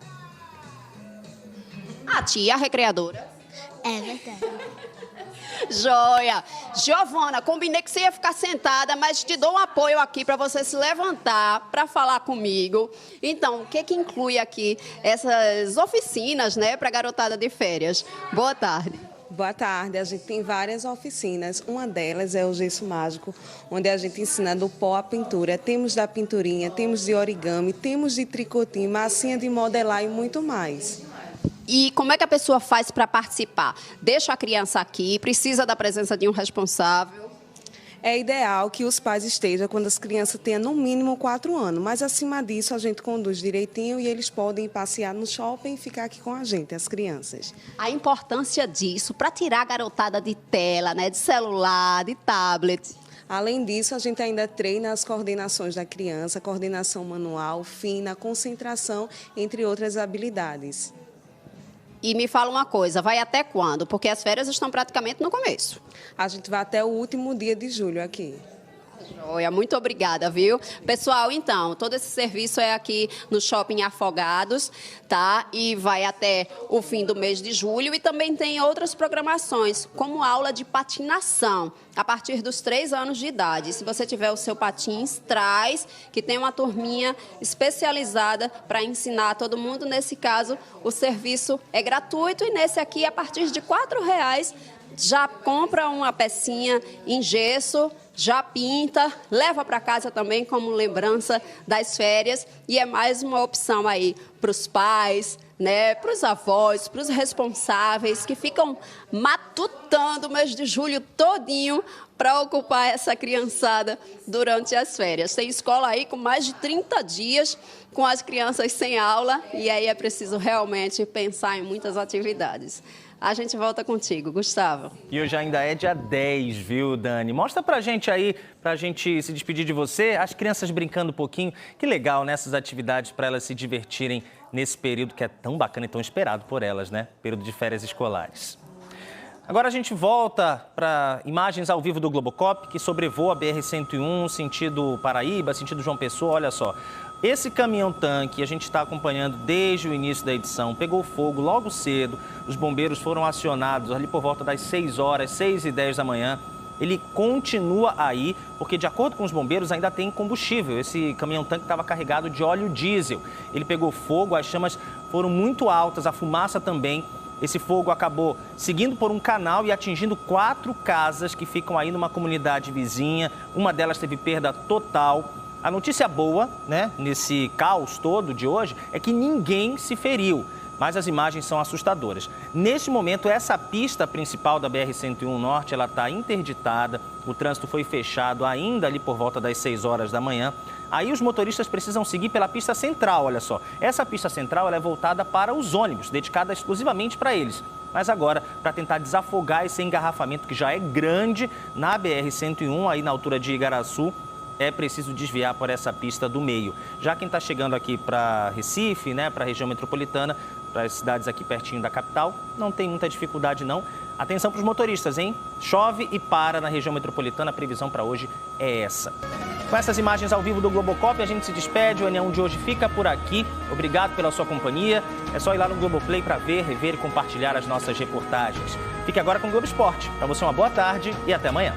A tia, a recreadora. É verdade. Joia. Giovana, combinei que você ia ficar sentada, mas te dou um apoio aqui para você se levantar para falar comigo. Então, o que inclui aqui essas oficinas, né, para garotada de férias? Boa tarde. Boa tarde, a gente tem várias oficinas, uma delas é o gesso mágico, onde a gente ensina do pó à pintura, temos da pinturinha, temos de origami, temos de tricotinho, massinha de modelar e muito mais. E como é que a pessoa faz para participar? Deixa a criança aqui, precisa da presença de um responsável? É ideal que os pais estejam quando as crianças tenham no mínimo 4 anos, mas acima disso a gente conduz direitinho e eles podem passear no shopping e ficar aqui com a gente, as crianças. A importância disso para tirar a garotada de tela, né, de celular, de tablet. Além disso, a gente ainda treina as coordenações da criança, coordenação manual, fina, concentração, entre outras habilidades. E me fala uma coisa, vai até quando? Porque as férias estão praticamente no começo. A gente vai até o último dia de julho aqui. Joia, muito obrigada, viu? Pessoal, então, todo esse serviço é aqui no Shopping Afogados, tá? E vai até o fim do mês de julho e também tem outras programações, como aula de patinação, a partir dos 3 anos de idade. Se você tiver o seu patins, traz, que tem uma turminha especializada para ensinar todo mundo. Nesse caso, o serviço é gratuito e nesse aqui, a partir de R$4, já compra uma pecinha em gesso, já pinta, leva para casa também como lembrança das férias e é mais uma opção aí para os pais, né, para os avós, para os responsáveis que ficam matutando o mês de julho todinho para ocupar essa criançada durante as férias. Tem escola aí com mais de 30 dias com as crianças sem aula e aí é preciso realmente pensar em muitas atividades. A gente volta contigo, Gustavo. E hoje ainda é dia 10, viu, Dani? Mostra pra gente aí, pra gente se despedir de você, as crianças brincando um pouquinho. Que legal, né, essas atividades para elas se divertirem nesse período que é tão bacana e tão esperado por elas, né? Período de férias escolares. Agora a gente volta para imagens ao vivo do Globocop, que sobrevoa a BR-101, sentido Paraíba, sentido João Pessoa. Olha só, esse caminhão-tanque, a gente está acompanhando desde o início da edição, pegou fogo logo cedo. Os bombeiros foram acionados ali por volta das 6 horas, 6h10 da manhã. Ele continua aí, porque de acordo com os bombeiros ainda tem combustível. Esse caminhão-tanque estava carregado de óleo diesel. Ele pegou fogo, as chamas foram muito altas, a fumaça também. Esse fogo acabou seguindo por um canal e atingindo 4 casas que ficam aí numa comunidade vizinha. Uma delas teve perda total. A notícia boa, né, nesse caos todo de hoje, é que ninguém se feriu, mas as imagens são assustadoras. Neste momento, essa pista principal da BR-101 Norte, ela está interditada. O trânsito foi fechado ainda ali por volta das 6 horas da manhã. Aí os motoristas precisam seguir pela pista central, olha só. Essa pista central ela é voltada para os ônibus, dedicada exclusivamente para eles. Mas agora, para tentar desafogar esse engarrafamento que já é grande na BR-101, aí na altura de Igaraçu, é preciso desviar por essa pista do meio. Já quem está chegando aqui para Recife, né, para a região metropolitana, para as cidades aqui pertinho da capital, não tem muita dificuldade não. Atenção para os motoristas, hein? Chove e para na região metropolitana, a previsão para hoje é essa. Com essas imagens ao vivo do Globocop, a gente se despede. O N1 de hoje fica por aqui. Obrigado pela sua companhia. É só ir lá no Globoplay para ver, rever e compartilhar as nossas reportagens. Fique agora com o Globo Esporte. Para você uma boa tarde e até amanhã.